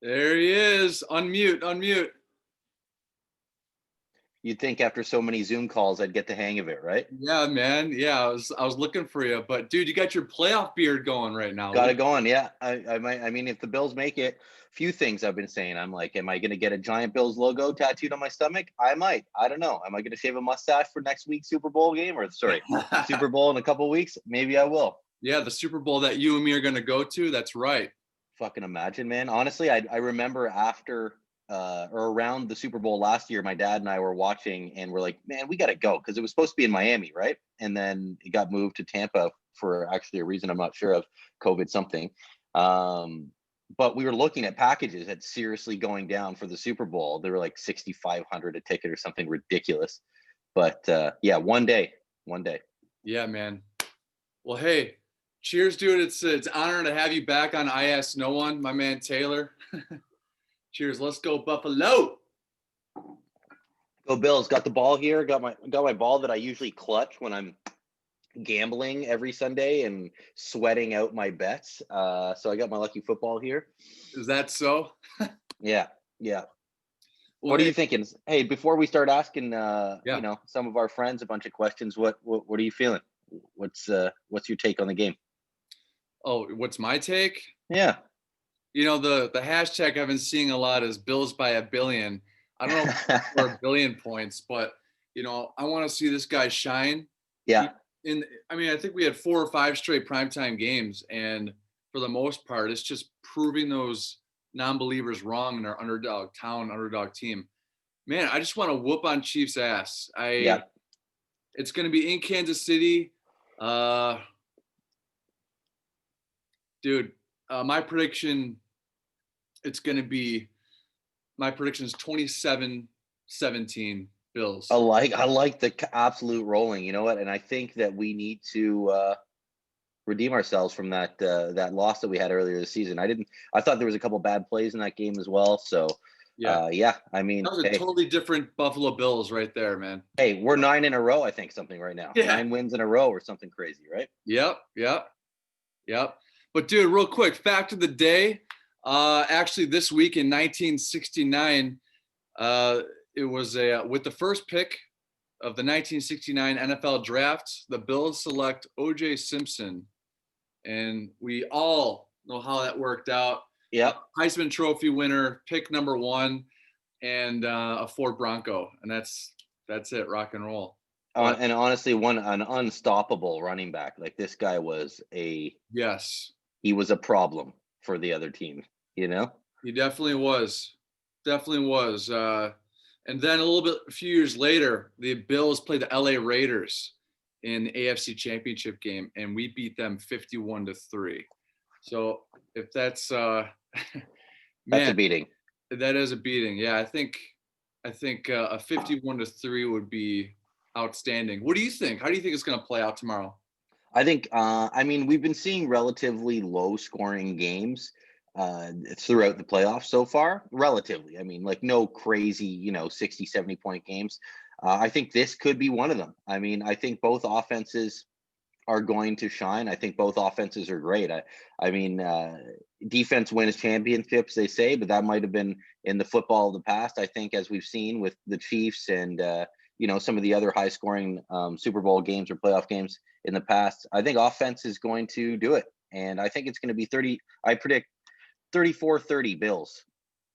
There he is. Unmute. You'd think after so many Zoom calls, I'd get the hang of it, right? Yeah, man. Yeah, I was looking for you, but dude, you got your playoff beard going right now. Got it going, yeah. I might. I mean, if the Bills make it, few things I've been saying. I'm like, am I going to get a giant Bills logo tattooed on my stomach? I might. I don't know. Am I going to shave a mustache for next week's Super Bowl game, or Super Bowl in a couple of weeks? Maybe I will. Yeah, the Super Bowl that you and me are going to go to. That's right. Fucking imagine, man. Honestly, I remember after or around the Super Bowl last year, my dad and I were watching, and we're like, man, we got to go because it was supposed to be in Miami, right? And then it got moved to Tampa for actually a reason I'm not sure of, COVID something. But we were looking at packages at seriously going down for the Super Bowl. They were like $6,500 a ticket or something ridiculous. But yeah, one day. Yeah, man. Well, hey, cheers, dude. It's an honor to have you back on I Ask No One, my man Taylor. Cheers. Let's go Buffalo. Go Bills. Got the ball here. Got my ball that I usually clutch when I'm gambling every Sunday and sweating out my bets. So I got my lucky football here. Is that so? Yeah. Well, what are you thinking? Hey, before we start asking you know, some of our friends a bunch of questions, what are you feeling? What's your take on the game? Oh, what's my take? Yeah. You know, the hashtag I've been seeing a lot is Bills by $1 billion. I don't know for $1 billion points, but you know, I want to see this guy shine. Yeah. I mean, I think we had 4 or 5 straight primetime games, and for the most part, it's just proving those non-believers wrong in our underdog team. Man, I just want to whoop on Chiefs' ass. It's going to be in Kansas City. Dude, my prediction is 27-17 Bills. I like the absolute rolling. You know what? And I think that we need to redeem ourselves from that loss that we had earlier this season. I thought there was a couple bad plays in that game as well. So yeah. I mean, that was a totally different Buffalo Bills right there, man. Hey, we're 9 in a row, I think, something right now. Yeah. 9 wins in a row or something crazy, right? Yep. But dude, real quick, fact of the day. Actually, this week in 1969, it was with the first pick of the 1969 NFL draft, the Bills select O.J. Simpson, and we all know how that worked out. Yep. Heisman Trophy winner, pick number 1, and a Ford Bronco, and that's it. Rock and roll. And honestly, an unstoppable running back. Like, this guy was he was a problem for the other team. You know, he definitely was. And then a few years later, the Bills played the LA Raiders in the AFC Championship game, and we beat them 51-3. So if that's man, that's a beating. That is a beating. Yeah, I think a 51-3 would be outstanding. What do you think? How do you think it's going to play out tomorrow? I think, I mean, we've been seeing relatively low scoring games throughout the playoffs so far, relatively. I mean, like, no crazy, 60, 70 point games. I think this could be one of them. I mean, I think both offenses are going to shine. I think both offenses are great. I mean, defense wins championships, they say, but that might have been in the football of the past. I think, as we've seen with the Chiefs and, some of the other high scoring Super Bowl games or playoff games in the past, I think offense is going to do it. And I think it's going to be I predict 34-30 Bills.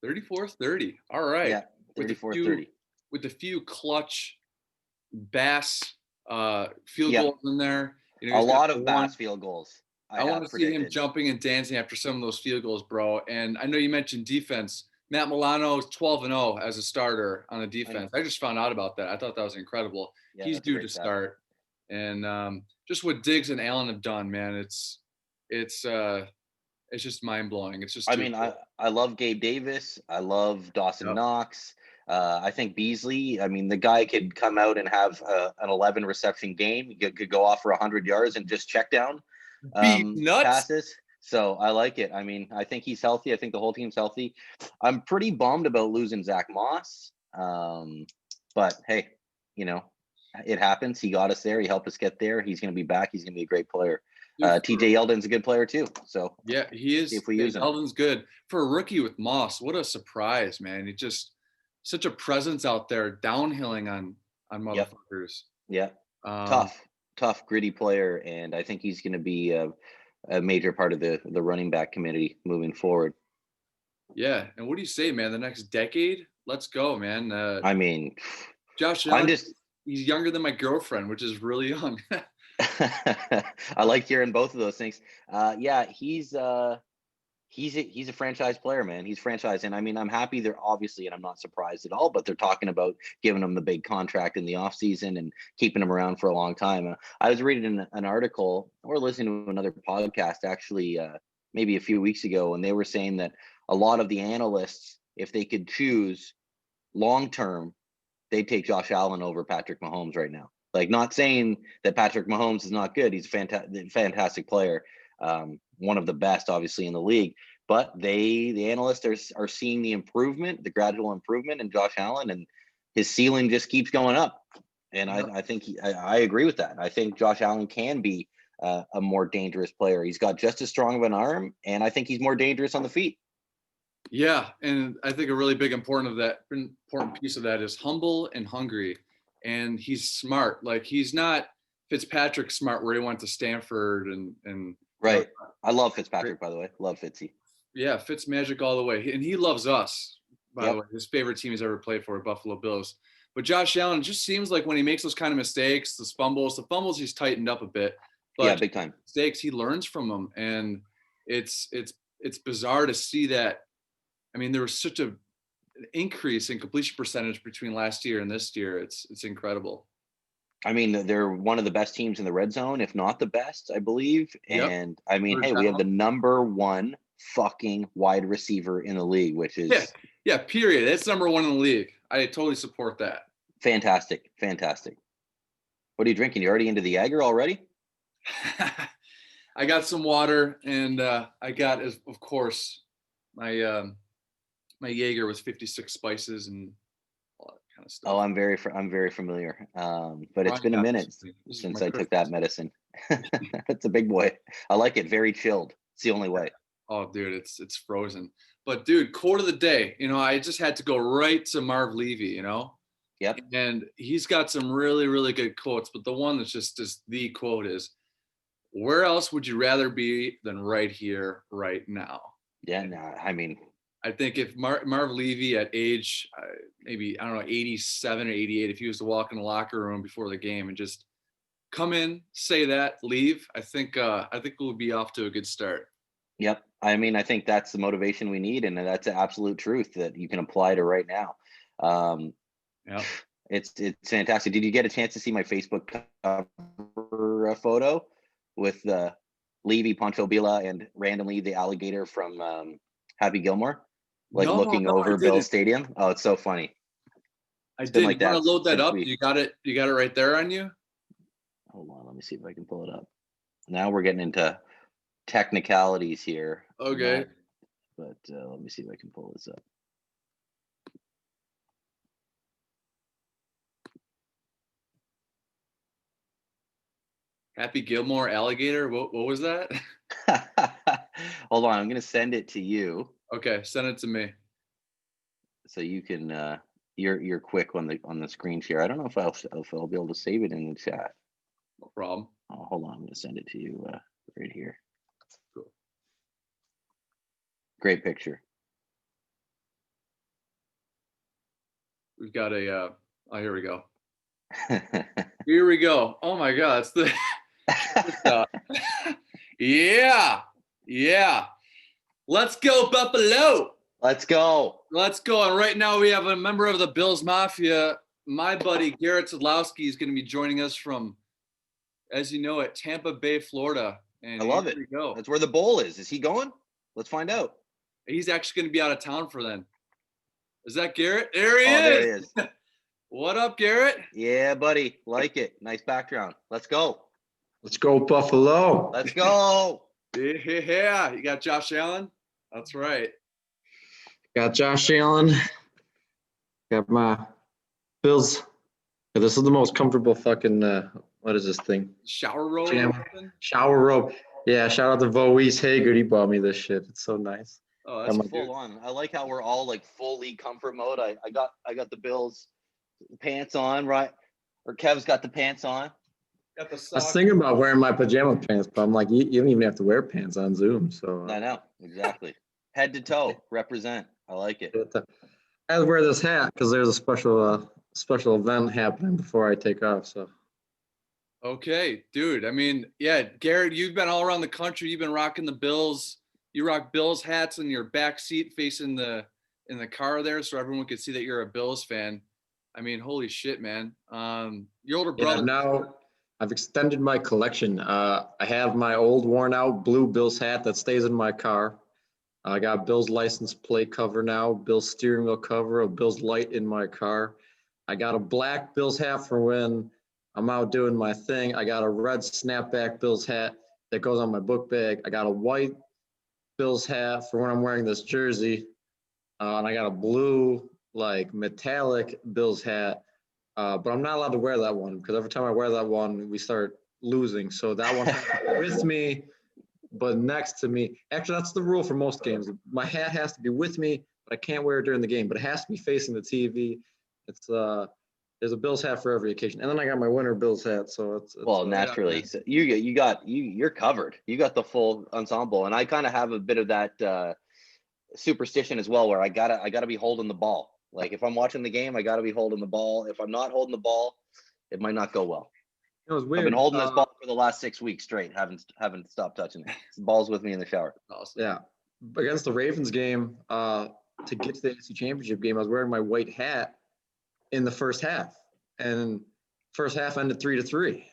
34-30. All right. Yeah, 34-30. With a few clutch Bass field goals in there. A lot of Bass field goals. I want to see him jumping and dancing after some of those field goals, bro. And I know you mentioned defense. Matt Milano is 12-0 as a starter on the defense. I just found out about that. I thought that was incredible. Yeah, he's due to start. And just what Diggs and Allen have done, man, it's just mind blowing. It's just. I mean, cool. I love Gabe Davis. I love Dawson Knox. I think Beasley. I mean, the guy could come out and have an 11 reception game. He could go off for 100 yards and just check down passes. So I like it. I mean, I think he's healthy. I think the whole team's healthy. I'm pretty bummed about losing Zach Moss. But hey, it happens. He got us there. He helped us get there. He's going to be back. He's going to be a great player. Dude, TJ Yeldon's a good player too. So yeah, he is. if we use him. Eldon's good for a rookie with Moss. What a surprise, man! He just such a presence out there, downhilling on motherfuckers. Yeah, tough, gritty player, and I think he's going to be a major part of the running back committee moving forward. Yeah, and what do you say, man? The next decade, let's go, man. I mean, Josh Allen, he's younger than my girlfriend, which is really young. I like hearing both of those things. Yeah, he's a franchise player, man. He's franchise, and I mean, I'm happy they're obviously, and I'm not surprised at all, but they're talking about giving him the big contract in the offseason and keeping him around for a long time. I was reading an article or listening to another podcast actually maybe a few weeks ago, and they were saying that a lot of the analysts, if they could choose long term, they'd take Josh Allen over Patrick Mahomes right now. Like, not saying that Patrick Mahomes is not good. He's a fantastic player. One of the best, obviously, in the league. But the analysts are seeing the improvement, the gradual improvement in Josh Allen, and his ceiling just keeps going up. And I think I agree with that. I think Josh Allen can be a more dangerous player. He's got just as strong of an arm, and I think he's more dangerous on the feet. Yeah, and I think a really big important piece of that is humble and hungry, and he's smart. Like, he's not Fitzpatrick smart, where he went to Stanford and right. I love Fitzpatrick, by the way. Love Fitzy. Yeah, Fitz magic all the way, and he loves us. By the way, his favorite team he's ever played for, Buffalo Bills. But Josh Allen just seems like when he makes those kind of mistakes, the fumbles he's tightened up a bit. But yeah, big time. Mistakes, he learns from them, and it's bizarre to see that. I mean, there was such an increase in completion percentage between last year and this year. It's incredible. I mean, they're one of the best teams in the red zone, if not the best, I believe. Yep. And I mean, hey, we have the number one fucking wide receiver in the league, which is period. It's number one in the league. I totally support that. Fantastic. What are you drinking? You already into the Jaeger already? I got some water, and I got, of course, my Jaeger with 56 spices and all that kind of stuff. Oh, I'm very familiar. But it's been a minute since I took that medicine. It's a big boy. I like it. Very chilled. It's the only way. Oh, dude, it's frozen. But dude, quote of the day. I just had to go right to Marv Levy. Yep. And he's got some really, really good quotes. But the one that's just the quote is, "Where else would you rather be than right here, right now?" Yeah. No, I mean, I think if Marv Levy at age maybe, I don't know, 87 or 88, if he was to walk in the locker room before the game and just come in, say that, leave, I think we'll be off to a good start. Yep. I mean, I think that's the motivation we need, and that's the absolute truth that you can apply to right now. Yeah. It's fantastic. Did you get a chance to see my Facebook cover photo with Levy, Pancho Villa, and randomly the alligator from Happy Gilmore, looking over Bill's Stadium? Oh, it's so funny. I did. Like, you want to load that up? You got it right there on you? Hold on, let me see if I can pull it up. Now we're getting into technicalities here. Okay. But let me see if I can pull this up. Happy Gilmore alligator. What was that? Hold on, I'm gonna send it to you. Okay, send it to me. So you can you're quick on the screen share. I don't know if I'll be able to save it in the chat. No problem. Oh, hold on, I'm gonna send it to you right here. Cool. Great picture. We've got a here we go. Here we go. Oh my God, it's the yeah. Let's go, Buffalo. Let's go. And right now we have a member of the Bills Mafia. My buddy Garrett Szydlowski is going to be joining us from, as you know, at Tampa Bay, Florida. And I love it. That's where the bowl is. Is he going? Let's find out. He's actually going to be out of town for then. Is that Garrett? There he is. There he is. What up, Garrett? Yeah, buddy. Like it. Nice background. Let's go. Let's go, Buffalo. Let's go. Yeah. You got Josh Allen? That's right. Got Josh Allen. Got my Bills This is the most comfortable fucking, what is this thing? Shower robe or Jam. something? Shower robe. Yeah, shout out to Voice Hager. He bought me this shit. It's so nice. Oh, that's I'm cute. Full on. I like how we're all like fully comfort mode. I got the Bills pants on, right? Or Kev's got the pants on. Got the I was socks. thinking about wearing my pajama pants, but I'm like, you don't even have to wear pants on Zoom. So I know, exactly. Head to toe, represent. I like it. I had to wear this hat because there's a special event happening before I take off. So Okay, dude. I mean, yeah, Garrett, you've been all around the country. You've been rocking the Bills. You rock Bills hats in your back seat facing in the car there, so everyone could see that you're a Bills fan. I mean, holy shit, man. Your older yeah, brother. I've extended my collection. I have my old worn out blue Bills hat that stays in my car. I got Bills license plate cover now, Bills steering wheel cover, a Bills light in my car. I got a black Bills hat for when I'm out doing my thing. I got a red snapback Bills hat that goes on my book bag. I got a white Bills hat for when I'm wearing this jersey. And I got a blue, like metallic Bills hat. But I'm not allowed to wear that one because every time I wear that one, we start losing. So that one with me, but next to me. Actually, that's the rule for most games. My hat has to be with me, but I can't wear it during the game. But it has to be facing the TV. It's there's a Bills hat for every occasion, and then I got my winter Bills hat. So it's Well, naturally, so you're covered. You got the full ensemble, and I kind of have a bit of that superstition as well, where I gotta be holding the ball. Like if I'm watching the game, I gotta be holding the ball. If I'm not holding the ball, it might not go well. it was weird. I've been holding this ball for the last 6 weeks straight. Haven't stopped touching it. The ball's with me in the shower. Awesome. Yeah, against the Ravens game, to get to the AFC Championship game, I was wearing my white hat in the first half, and first half ended 3-3.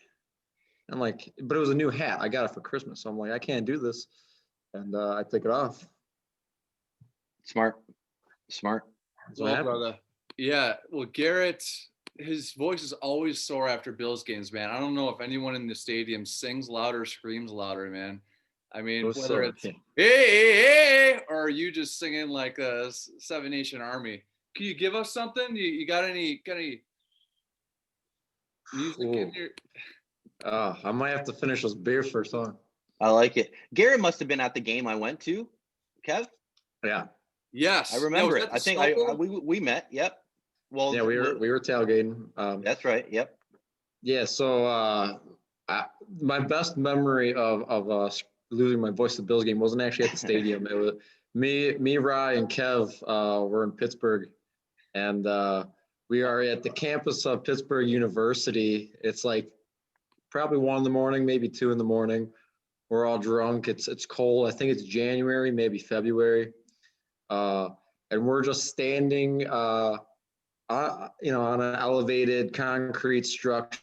I'm like, but it was a new hat. I got it for Christmas, so I'm like, I can't do this, and I took it off. Smart. That's what Well, happened. brother. Yeah. Well, Garrett, his voice is always sore after Bills games, man. I don't know if anyone in the stadium sings louder, screams louder, man. I mean, was whether sore, it's yeah. hey, or are you just singing like a Seven Nation Army? Can you give us something? You got any music in Ooh. your? I might have to finish this beer first, huh? I like it. Garrett must have been at the game I went to. Kev, Yeah. Yes. I remember was it. that I the think Snowball? we met. Yep. Well, Yeah, we were tailgating. That's right. Yep. Yeah, so my best memory of losing my voice to the Bills game wasn't actually at the stadium. It was me, Rye, and Kev were in Pittsburgh, and we are at the campus of Pittsburgh University. It's like probably 1 a.m, maybe 2 a.m. We're all drunk. It's cold. I think it's January, maybe February, and we're just standing, on an elevated concrete structure.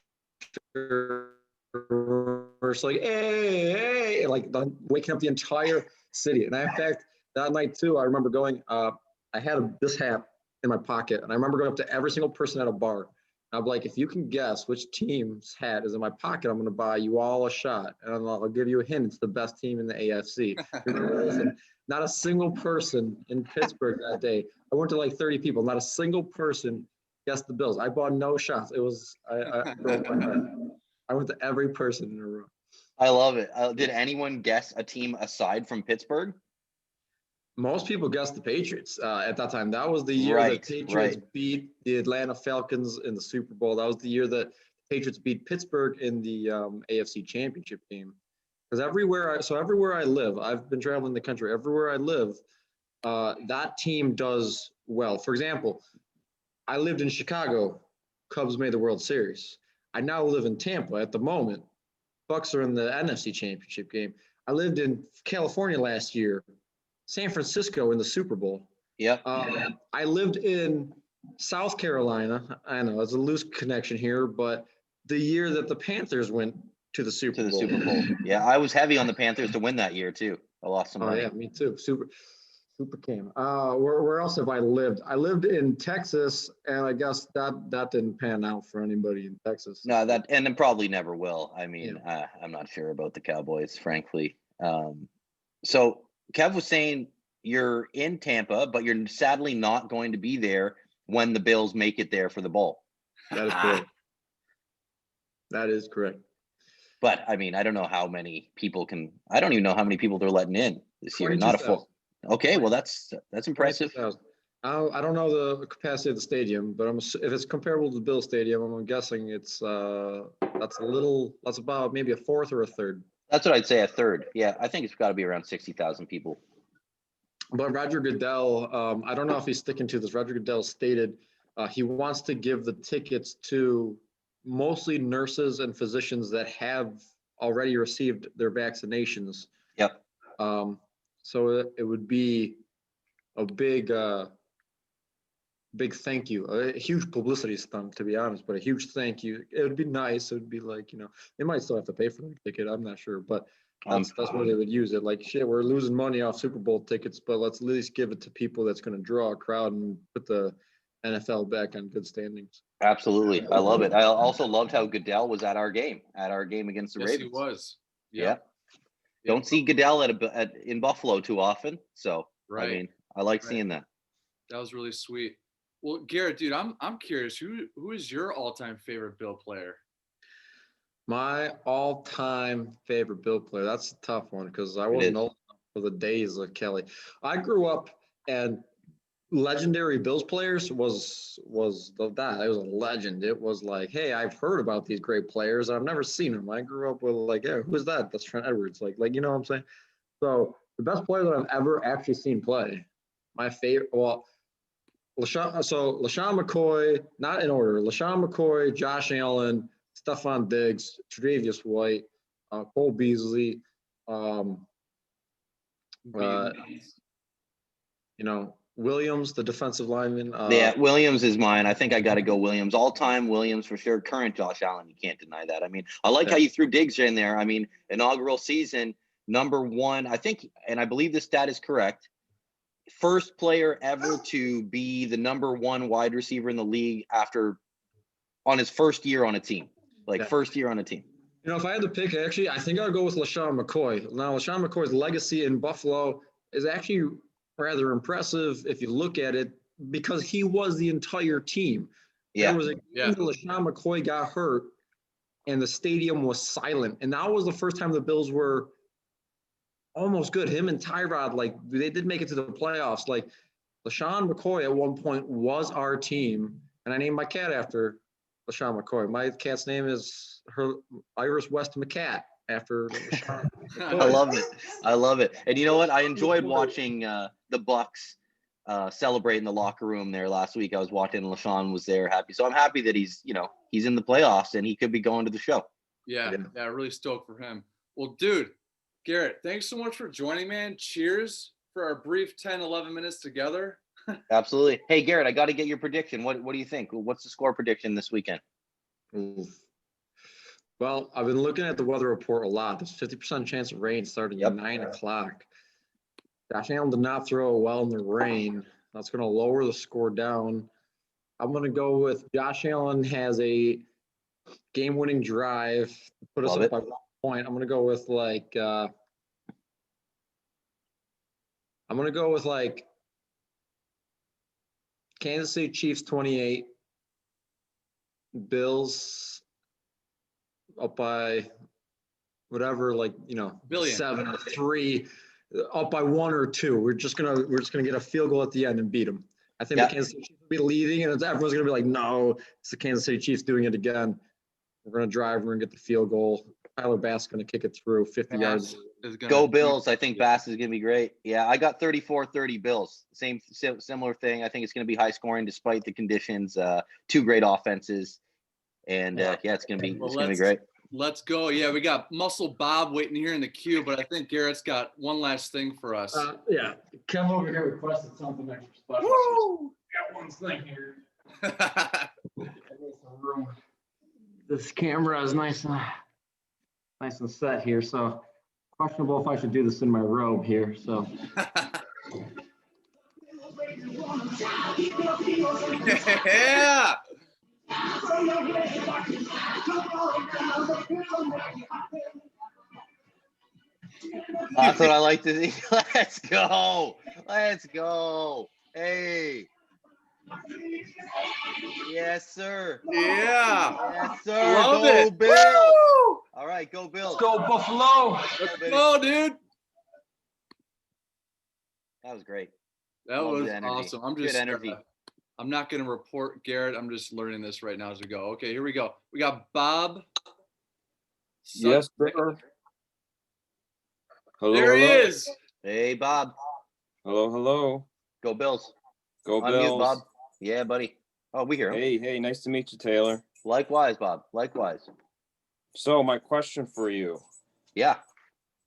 We're just like, hey, like waking up the entire city. And in fact, that night too, I remember going, I had this hat in my pocket, and I remember going up to every single person at a bar. I'm like, if you can guess which team's hat is in my pocket, I'm going to buy you all a shot. And I'll give you a hint. It's the best team in the AFC. Listen, not a single person in Pittsburgh that day. I went to like 30 people. Not a single person guessed the Bills. I bought no shots. It was, I broke my heart. I went to every person in a room. I love it. Did anyone guess a team aside from Pittsburgh? Most people guessed the Patriots at that time. That was the year Right, that Patriots right. beat the Atlanta Falcons in the Super Bowl. That was the year that Patriots beat Pittsburgh in the AFC Championship game. Because everywhere I live, I've been traveling the country. Everywhere I live, that team does well. For example, I lived in Chicago. Cubs made the World Series. I now live in Tampa at the moment. Bucks are in the NFC Championship game. I lived in California last year. San Francisco in the Super Bowl. Yep. I lived in South Carolina. I know it's a loose connection here, but the year that the Panthers went to the Super Bowl. Yeah, I was heavy on the Panthers to win that year too. I lost some Oh money. yeah, me too. Super cam. Where else have I lived? I lived in Texas, and I guess that didn't pan out for anybody in Texas. No, and then probably never will. I mean, yeah. I'm not sure about the Cowboys, frankly. So Kev was saying you're in Tampa, but you're sadly not going to be there when the Bills make it there for the bowl. That is correct. That is correct. But I mean, I don't know how many people I don't even know how many people they're letting in this year. Not a full. Okay, well that's impressive. 22,000. I don't know the capacity of the stadium, but if it's comparable to the Bill Stadium, I'm guessing it's that's about maybe a fourth or a third. That's what I'd say, a third. Yeah, I think it's got to be around 60,000 people. But Roger Goodell, I don't know if he's sticking to this. Roger Goodell stated he wants to give the tickets to mostly nurses and physicians that have already received their vaccinations. Yep. So it would be a big thank you, a huge publicity stunt, to be honest, but a huge thank you. It would be nice. It would be like, they might still have to pay for the ticket. I'm not sure, but that's where they would use it. Like, shit, we're losing money off Super Bowl tickets, but let's at least give it to people that's going to draw a crowd and put the NFL back on good standings. Absolutely. I love it. I also loved how Goodell was at our game against the Ravens. Yes, he was. Yeah. Don't see Goodell in Buffalo too often. So, right. I mean, I like seeing that. That was really sweet. Well, Garrett, dude, I'm curious. Who is your all-time favorite Bill player? My all-time favorite Bill player. That's a tough one because I wasn't old enough for the days of Kelly. I grew up and legendary Bills players was that. It was a legend. It was like, hey, I've heard about these great players. I've never seen them. I grew up with like, yeah, who's that? That's Trent Edwards. Like, you know what I'm saying? So the best player that I've ever actually seen play, my favorite, well, LaShawn McCoy, not in order. LaShawn McCoy, Josh Allen, Stephon Diggs, Tre'Davious White, Cole Beasley, Williams, the defensive lineman. Yeah, Williams is mine. I think I got to go Williams. All-time Williams for sure. Current Josh Allen, you can't deny that. I mean, I like how you threw Diggs in there. I mean, inaugural season, number one, I think, and I believe this stat is correct, first player ever to be the number one wide receiver in the league on his first year on a team. First year on a team. If I had to pick, actually, I think I'll go with LaShawn McCoy. Now, LaShawn McCoy's legacy in Buffalo is actually rather impressive if you look at it because he was the entire team. Yeah. There was a game that LaShawn McCoy got hurt and the stadium was silent. And that was the first time the Bills were almost good. Him and Tyrod, they did make it to the playoffs. Like, LaShawn McCoy at one point was our team, and I named my cat after LaShawn McCoy. My cat's name is Iris West McCat after LaShawn McCoy. I love it. And you know what? I enjoyed watching the Bucks celebrate in the locker room there last week. I was watching, LaShawn was there happy. So I'm happy that he's in the playoffs and he could be going to the show. Yeah, really stoked for him. Well, dude, Garrett, thanks so much for joining, man. Cheers for our brief 10, 11 minutes together. Absolutely. Hey, Garrett, I got to get your prediction. What do you think? What's the score prediction this weekend? Well, I've been looking at the weather report a lot. There's 50% chance of rain starting at 9 o'clock. Josh Allen did not throw well in the rain. That's going to lower the score down. I'm going to go with Josh Allen has a game-winning drive to put us up by 1 point. I'm going to go with Kansas City Chiefs 28, Bills up by whatever, billion. 7 or 3, up by 1 or 2. We're just gonna get a field goal at the end and beat them. I think the Kansas City Chiefs will be leading, and everyone's gonna be like, no, it's the Kansas City Chiefs doing it again. We're gonna drive. We're gonna get the field goal. Tyler Bass is gonna kick it through 50 yards. Go Bills. I think Bass is going to be great. Yeah, I got 34-30 Bills. Similar thing. I think it's going to be high scoring despite the conditions. Two great offenses. And, it's going to be great. Let's go. Yeah, we got Muscle Bob waiting here in the queue, but I think Garrett's got one last thing for us. Come over here requested something extra special. Woo! Got one thing here. This camera is nice and set here, so questionable if I should do this in my robe here. So yeah. That's what I like to see. Let's go. Hey. Yes, sir. Yeah. Yes, sir. Love Go it. Bills. Woo! All right, go Bills. Go Buffalo. Let's baby. go, dude. That was great. That Love was the energy. awesome. I'm Good just energy. I'm not going to report Garrett. I'm just learning this right now as we go. Okay, here we go. We got Bob. Yes, Szudzik. sir. Hello, There he hello. is. Hey, Bob. Hello, hello. Go Bills. Go Unmute, Bills. Bob. Yeah, buddy. Oh, we hear him. Hey, nice to meet you, Taylor. Likewise, Bob. Likewise. So my question for you, Yeah.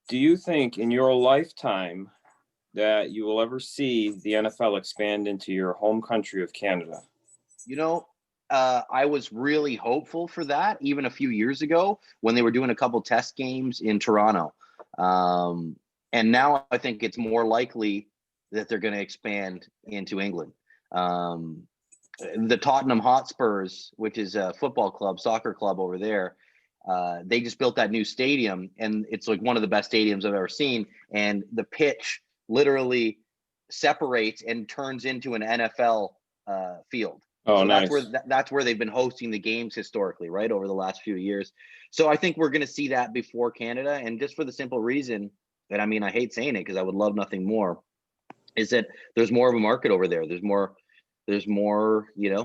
do you think in your lifetime that you will ever see the NFL expand into your home country of Canada? You know, I was really hopeful for that even a few years ago when they were doing a couple test games in Toronto. And now I think it's more likely that they're going to expand into England. The Tottenham Hotspurs, which is a football club, soccer club over there, they just built that new stadium, and it's like one of the best stadiums I've ever seen. And the pitch literally separates and turns into an NFL field. Oh, So nice. that's where they've been hosting the games historically, right, over the last few years. So I think we're going to see that before Canada, and just for the simple reason that, I mean, I hate saying it because I would love nothing more, is that there's more of a market over there. There's more,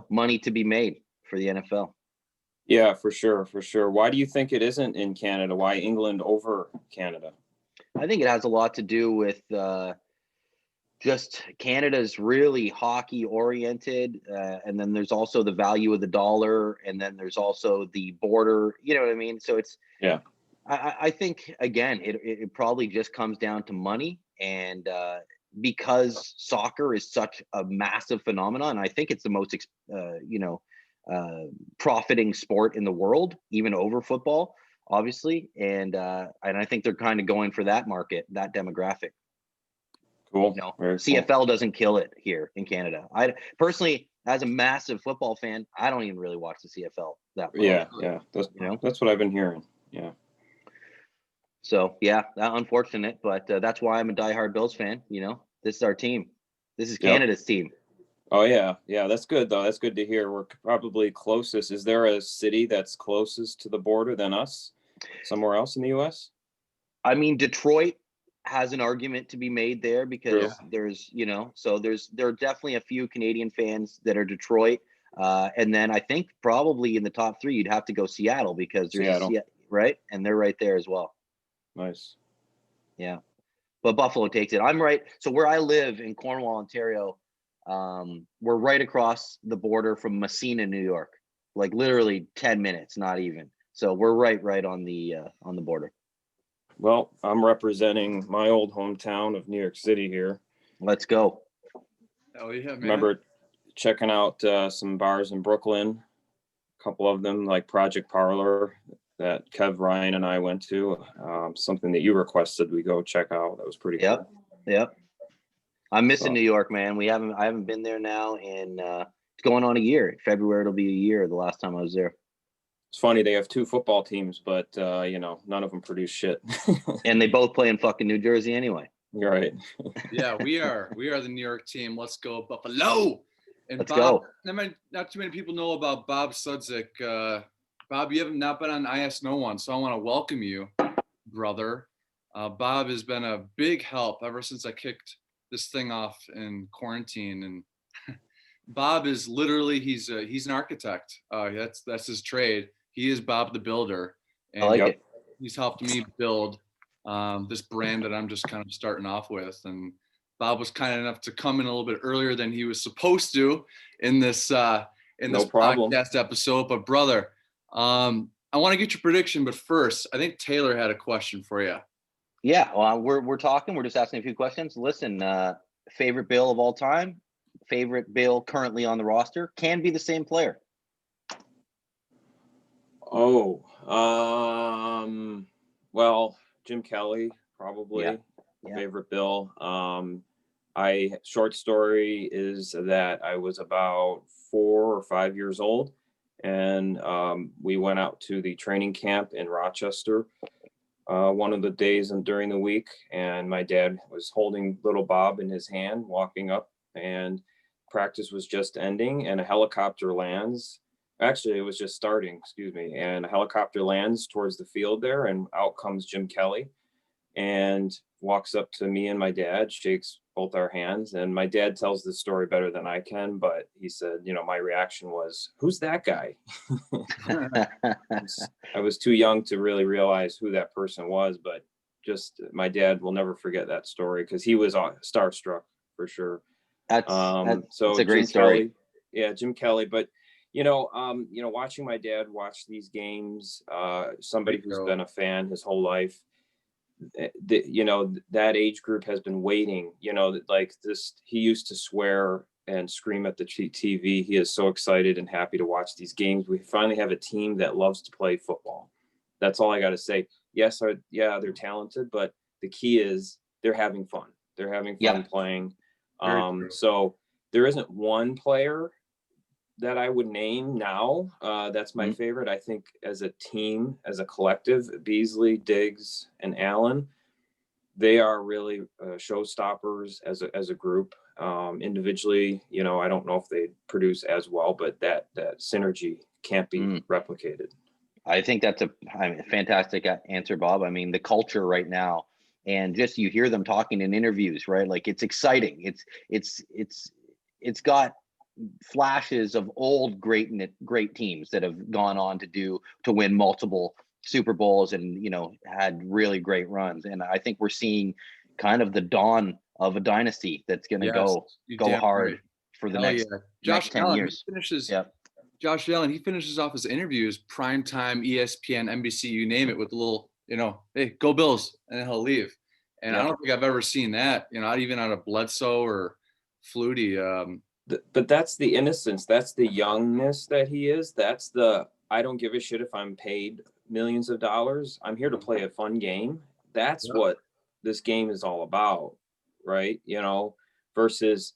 money to be made for the NFL. Yeah, for sure. Why do you think it isn't in Canada? Why England over Canada? I think it has a lot to do with just Canada's really hockey oriented. And then there's also the value of the dollar. And then there's also the border, you know what I mean? So it's, Yeah. I think, again, it probably just comes down to money. And because soccer is such a massive phenomenon, I think it's the most, profiting sport in the world, even over football, obviously. And I think they're kind of going for that market, that demographic. Cool. Very CFL cool. Doesn't kill it here in Canada. I personally, as a massive football fan, I don't even really watch the CFL that much. Yeah. That's what I've been hearing. Yeah. So yeah, unfortunate, but that's why I'm a diehard Bills fan. This is our team. This is Canada's team. Oh yeah. That's good though. That's good to hear. We're probably closest. Is there a city that's closest to the border than us? Somewhere else in the U.S.? I mean, Detroit has an argument to be made there because there's, there are definitely a few Canadian fans that are Detroit. And then I think probably in the top three, you'd have to go Seattle because there's Seattle, right? And they're right there as well. Nice. Yeah. But Buffalo takes it. I'm right. So where I live in Cornwall, Ontario, we're right across the border from Messina, New York, like literally 10 minutes, not even. So we're right on the border. Well, I'm representing my old hometown of New York City here. Let's go. Oh yeah, man. Remember checking out some bars in Brooklyn, a couple of them like Project Parlor that Kev, Ryan, and I went to. Something that you requested we go check out. That was pretty cool. Yep. I'm missing New York, man. I haven't been there now in it's going on a year. February it'll be a year the last time I was there. It's funny, they have two football teams, but none of them produce shit. And they both play in fucking New Jersey anyway. You're right. Yeah, we are the New York team. Let's go Buffalo. And Let's Bob, go. Not too many people know about Bob Szudzik. Bob, you have not been on IANO once, so I want to welcome you, brother. Bob has been a big help ever since I kicked this thing off in quarantine. And Bob is literally he's an architect. That's his trade. He is Bob the Builder, and I like it. He's helped me build this brand that I'm just kind of starting off with. And Bob was kind enough to come in a little bit earlier than he was supposed to in this podcast episode. But brother, I want to get your prediction. But first, I think Taylor had a question for you. Yeah, well, we're talking. We're just asking a few questions. Listen, favorite Bill of all time, favorite Bill currently on the roster, can be the same player. Oh, well, Jim Kelly, probably favorite Bill. Short story is that I was about 4 or 5 years old, and we went out to the training camp in Rochester one of the days and during the week, and my dad was holding little Bob in his hand, walking up, and practice was just ending and a helicopter lands. Actually, it was just starting, excuse me. And a helicopter lands towards the field there, and out comes Jim Kelly and walks up to me and my dad, shakes both our hands. And my dad tells this story better than I can, but he said, you know, my reaction was, who's that guy? I was too young to really realize who that person was, but just my dad will never forget that story because he was starstruck for sure. That's a great Jim story. Kelly, yeah, Jim Kelly. But watching my dad watch these games, somebody who's been a fan his whole life, that age group has been waiting. Like this, he used to swear and scream at the TV. He is so excited and happy to watch these games. We finally have a team that loves to play football. That's all I got to say. Yes, they're talented, but the key is they're having fun. They're having fun playing. So there isn't one player that I would name now. That's my favorite. I think as a team, as a collective, Beasley, Diggs, and Allen, they are really showstoppers as a group. Individually, I don't know if they produce as well, but that synergy can't be replicated. I think that's a fantastic answer, Bob. I mean, the culture right now, and just you hear them talking in interviews, right? Like it's exciting. It's got flashes of old great teams that have gone on to win multiple Super Bowls and had really great runs. And I think we're seeing kind of the dawn of a dynasty that's going to go hard for the next 10 years. Josh Allen, he finishes off his interviews, primetime, ESPN, NBC, you name it, with a little, hey, go Bills, and then he'll leave. And I don't think I've ever seen that, not even out of Bledsoe or Flutie. But that's the innocence. That's the youngness that he is. That's I don't give a shit if I'm paid millions of dollars. I'm here to play a fun game. That's what this game is all about, right? Versus,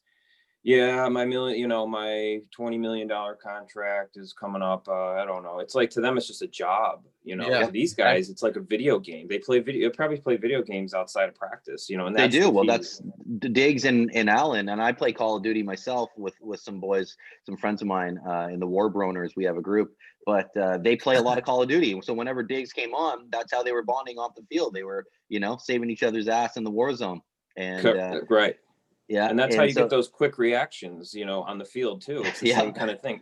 my my $20 million contract is coming up. I don't know. It's like, to them, it's just a job. To these guys, it's like a video game. They probably play video games outside of practice. And they do. Well, that's Diggs and Allen, and I play Call of Duty myself with some boys, some friends of mine in the War Broners. We have a group, but they play a lot of Call of Duty. So whenever Diggs came on, that's how they were bonding off the field. They were, saving each other's ass in the war zone. And right. Yeah. And that's how you get those quick reactions, on the field too. It's the same kind of thing.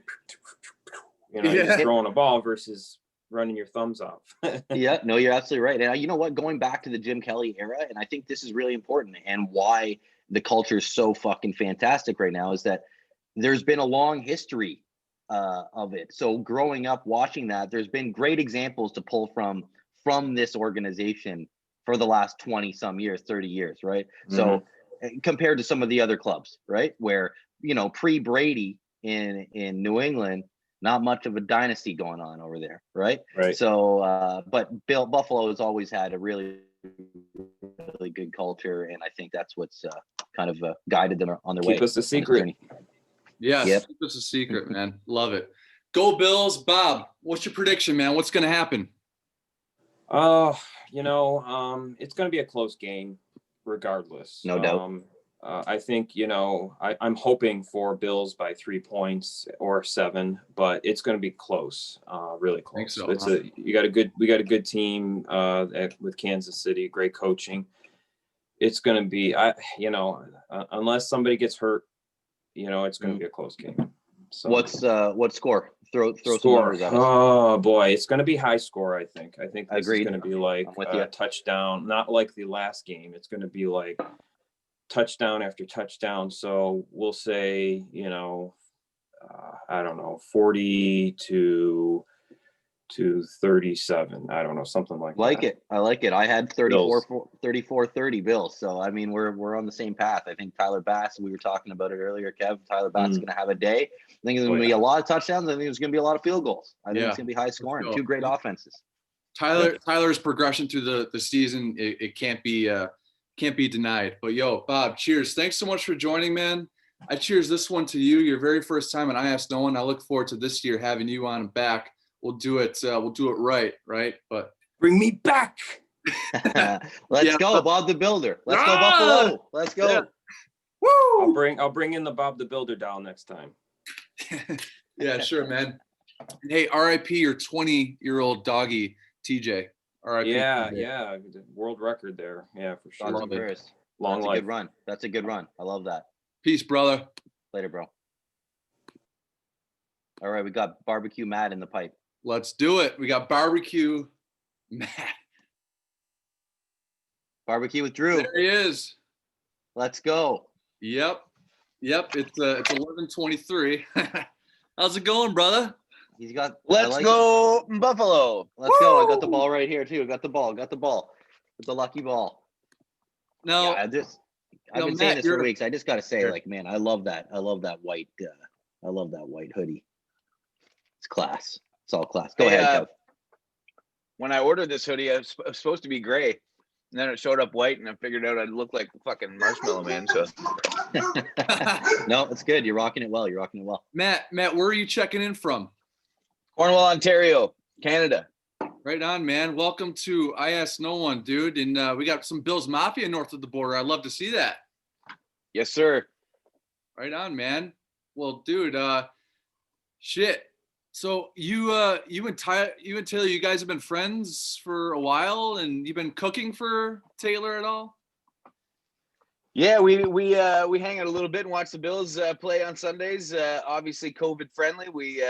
You're throwing a ball versus running your thumbs off. Yeah, no, you're absolutely right. And you know what, going back to the Jim Kelly era, and I think this is really important, and why the culture is so fucking fantastic right now, is that there's been a long history of it. So growing up watching that, there's been great examples to pull from this organization for the last 20 some years, 30 years, right? So compared to some of the other clubs, right? Where, pre-Brady in New England, not much of a dynasty going on over there, right? Right. So, but Buffalo has always had a really, really good culture, and I think that's what's kind of guided them on their way. Keep us a secret. Yes, keep us a secret, man. Love it. Go Bills. Bob, what's your prediction, man? What's going to happen? It's going to be a close game regardless. No doubt. I think, I'm hoping for Bills by 3 points or 7, but it's going to be close, really close. So, we got a good team with Kansas City, great coaching. It's going to be, unless somebody gets hurt, it's going to be a close game. So what score? Throw some score. numbers at us. Oh boy, it's going to be high score. I think this Agreed. is going to be like a touchdown, not like the last game. It's going to be like touchdown after touchdown. So we'll say, I don't know, 40 to 37. I don't know, something like that. I like it. I had 34-30 Bills. So I mean, we're on the same path. I think Tyler Bass, we were talking about it earlier, Kev. Tyler Bass is going to have a day. I think there's going to be a lot of touchdowns. I think there's going to be a lot of field goals. I think it's going to be high scoring. Two great offenses. Tyler's progression through the season, it can't be denied. But Bob, cheers. Thanks so much for joining, man. I cheers this one to you. Your very first time on I Ask No One. I look forward to this year having you on back. We'll do it right. But bring me back. Let's go, Bob the Builder. Let's go Buffalo. Let's go. Woo! I'll bring in the Bob the Builder doll next time. Yeah, sure, man. Hey, RIP your 20-year-old doggy, TJ. RIP. Yeah, TJ. yeah. World record there. Yeah, for sure. Thoughts and prayers. Long That's life. a good run. That's a good run. I love that. Peace, brother. Later, bro. All right, we got barbecue Matt in the pipe. Let's do it. We got barbecue Matt. Barbecue with Drew. There he is. Let's go. Yep. It's 11:23. How's it going, brother? He's got. Let's go, Buffalo. Let's go. I got the ball right here too. Got the ball. It's a lucky ball. No, Yeah, I've been saying Matt, this for weeks. I just got to say, like, man, I love that. I love that white. I love that white hoodie. It's class. It's all class. Go Hey, ahead, Kev. When I ordered this hoodie, it was supposed to be gray, and then it showed up white, and I figured out I'd look like fucking Marshmallow Man. So No, it's good. You're rocking it well. Matt, where are you checking in from? Cornwall, Ontario, Canada. Right on, man. Welcome to I Ask No One, dude. And we got some Bills Mafia north of the border. I'd love to see that. Yes, sir. Right on, man. Well, dude, shit. So you and Taylor, you guys have been friends for a while, and you've been cooking for Taylor at all? Yeah, we hang out a little bit and watch the Bills play on Sundays. Obviously, COVID friendly. We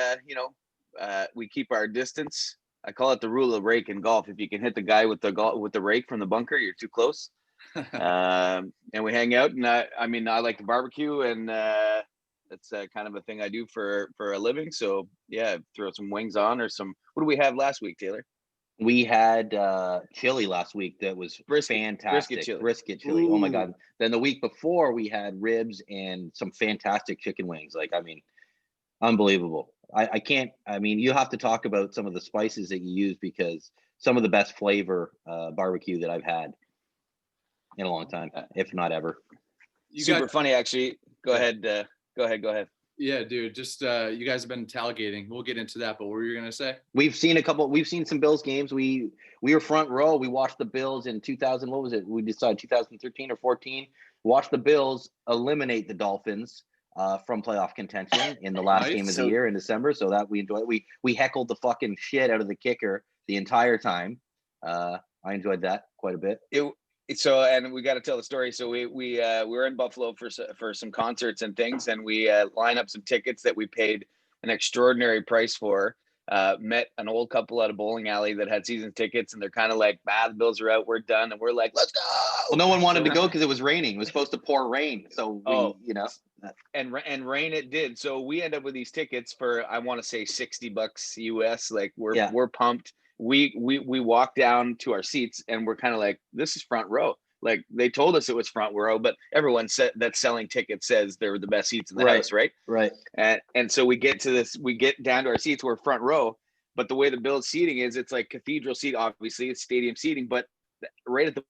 we keep our distance. I call it the rule of rake in golf. If you can hit the guy with the rake from the bunker, you're too close. And we hang out, and I like to barbecue, and that's kind of a thing I do for a living. So yeah, throw some wings on or some. What do we have last week, Taylor? We had chili last week that was fantastic. Brisket chili. Oh my God. Then the week before we had ribs and some fantastic chicken wings. Unbelievable. You have to talk about some of the spices that you use, because some of the best flavor barbecue that I've had in a long time, if not ever. Super funny, actually. Go ahead. Go ahead. Yeah, dude. Just you guys have been tailgating. We'll get into that. But what were you gonna say? We've seen some Bills games. We were front row. We watched the Bills in 2000. What was it? We decided 2013 or 14. Watched the Bills eliminate the Dolphins from playoff contention in the last game of the year in December. So that we enjoyed. We heckled the fucking shit out of the kicker the entire time. I enjoyed that quite a bit. And we got to tell the story. So we were in Buffalo for some concerts and things, and we line up some tickets that we paid an extraordinary price for. Met an old couple at a bowling alley that had season tickets, and they're kind of like, the Bills are out, we're done, and we're like, let's go. Well, no one wanted to go because it was raining. It was supposed to pour rain, so and rain it did. So we end up with these tickets for, I want to say, $60 US. Like we're pumped. We walk down to our seats, and we're kind of like, this is front row. Like, they told us it was front row, but everyone that's selling tickets says they were the best seats in the house, right? Right. And so we get down to our seats, we're front row, but the way the Bills seating is, it's like cathedral seat, obviously it's stadium seating, but right at the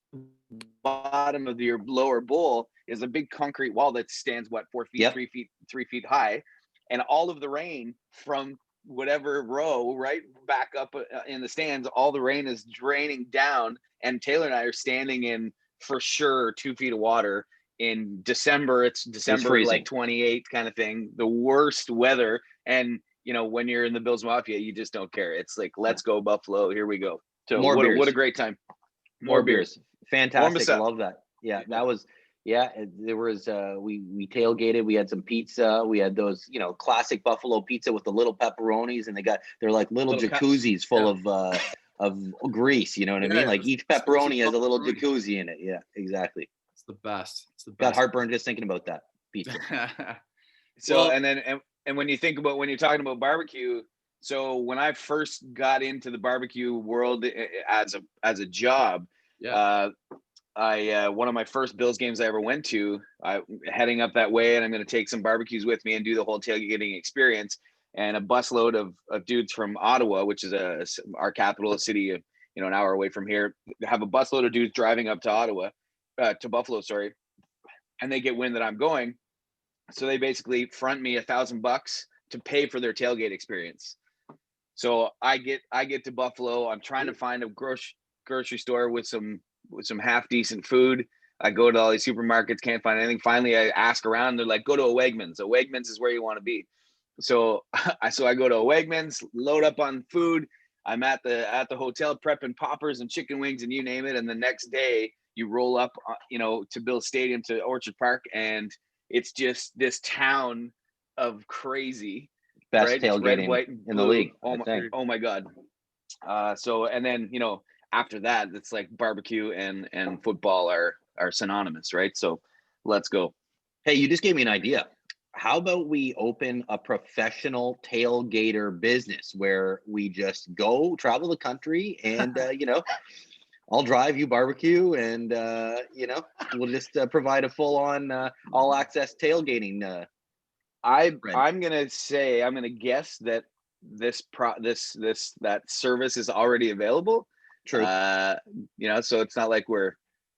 bottom of your lower bowl is a big concrete wall that stands 4 feet, 3 feet high, and all of the rain from whatever row right back up in the stands, all the rain is draining down, and Taylor and I are standing in, for sure, 2 feet of water in December. It's December, like 28th kind of thing, the worst weather. And when you're in the Bills Mafia, you just don't care. It's like, let's go Buffalo, here we go. So what a great time. More beers. Fantastic. I love that. Yeah, that was. Yeah, there was we tailgated. We had some pizza. We had those, classic Buffalo pizza with the little pepperonis, and they're like little jacuzzis full of grease. You know what I mean? Like each pepperoni has a little jacuzzi in it. Yeah, exactly. It's the best. Got heartburn just thinking about that pizza. So and when you're talking about barbecue, so when I first got into the barbecue world as a job, one of my first Bills games I ever went to, I heading up that way, and I'm going to take some barbecues with me and do the whole tailgating experience. And a busload of dudes from Ottawa, which is our capital, a city, an hour away from here, have a busload of dudes driving up to Buffalo, sorry. And they get wind that I'm going. So they basically front me $1,000 to pay for their tailgate experience. So I get to Buffalo. I'm trying to find a grocery store with some half decent food. I go to all these supermarkets, can't find anything. Finally, I ask around. They're like, go to a Wegmans. A Wegmans is where you want to be. So I go to a Wegmans, load up on food. I'm at the hotel prepping poppers and chicken wings and you name it. And the next day you roll up, to Bills Stadium, to Orchard Park, and it's just this town of crazy. Best right? It's tailgating red, white, and in the blue. league. Oh my God. So, and then, after that, it's like barbecue and football are synonymous, right? So let's go. Hey, you just gave me an idea. How about we open a professional tailgater business where we just go travel the country and, I'll drive, you barbecue, and, we'll just provide a full-on all access tailgating. I'm gonna guess that that service is already available. True. So it's not like we're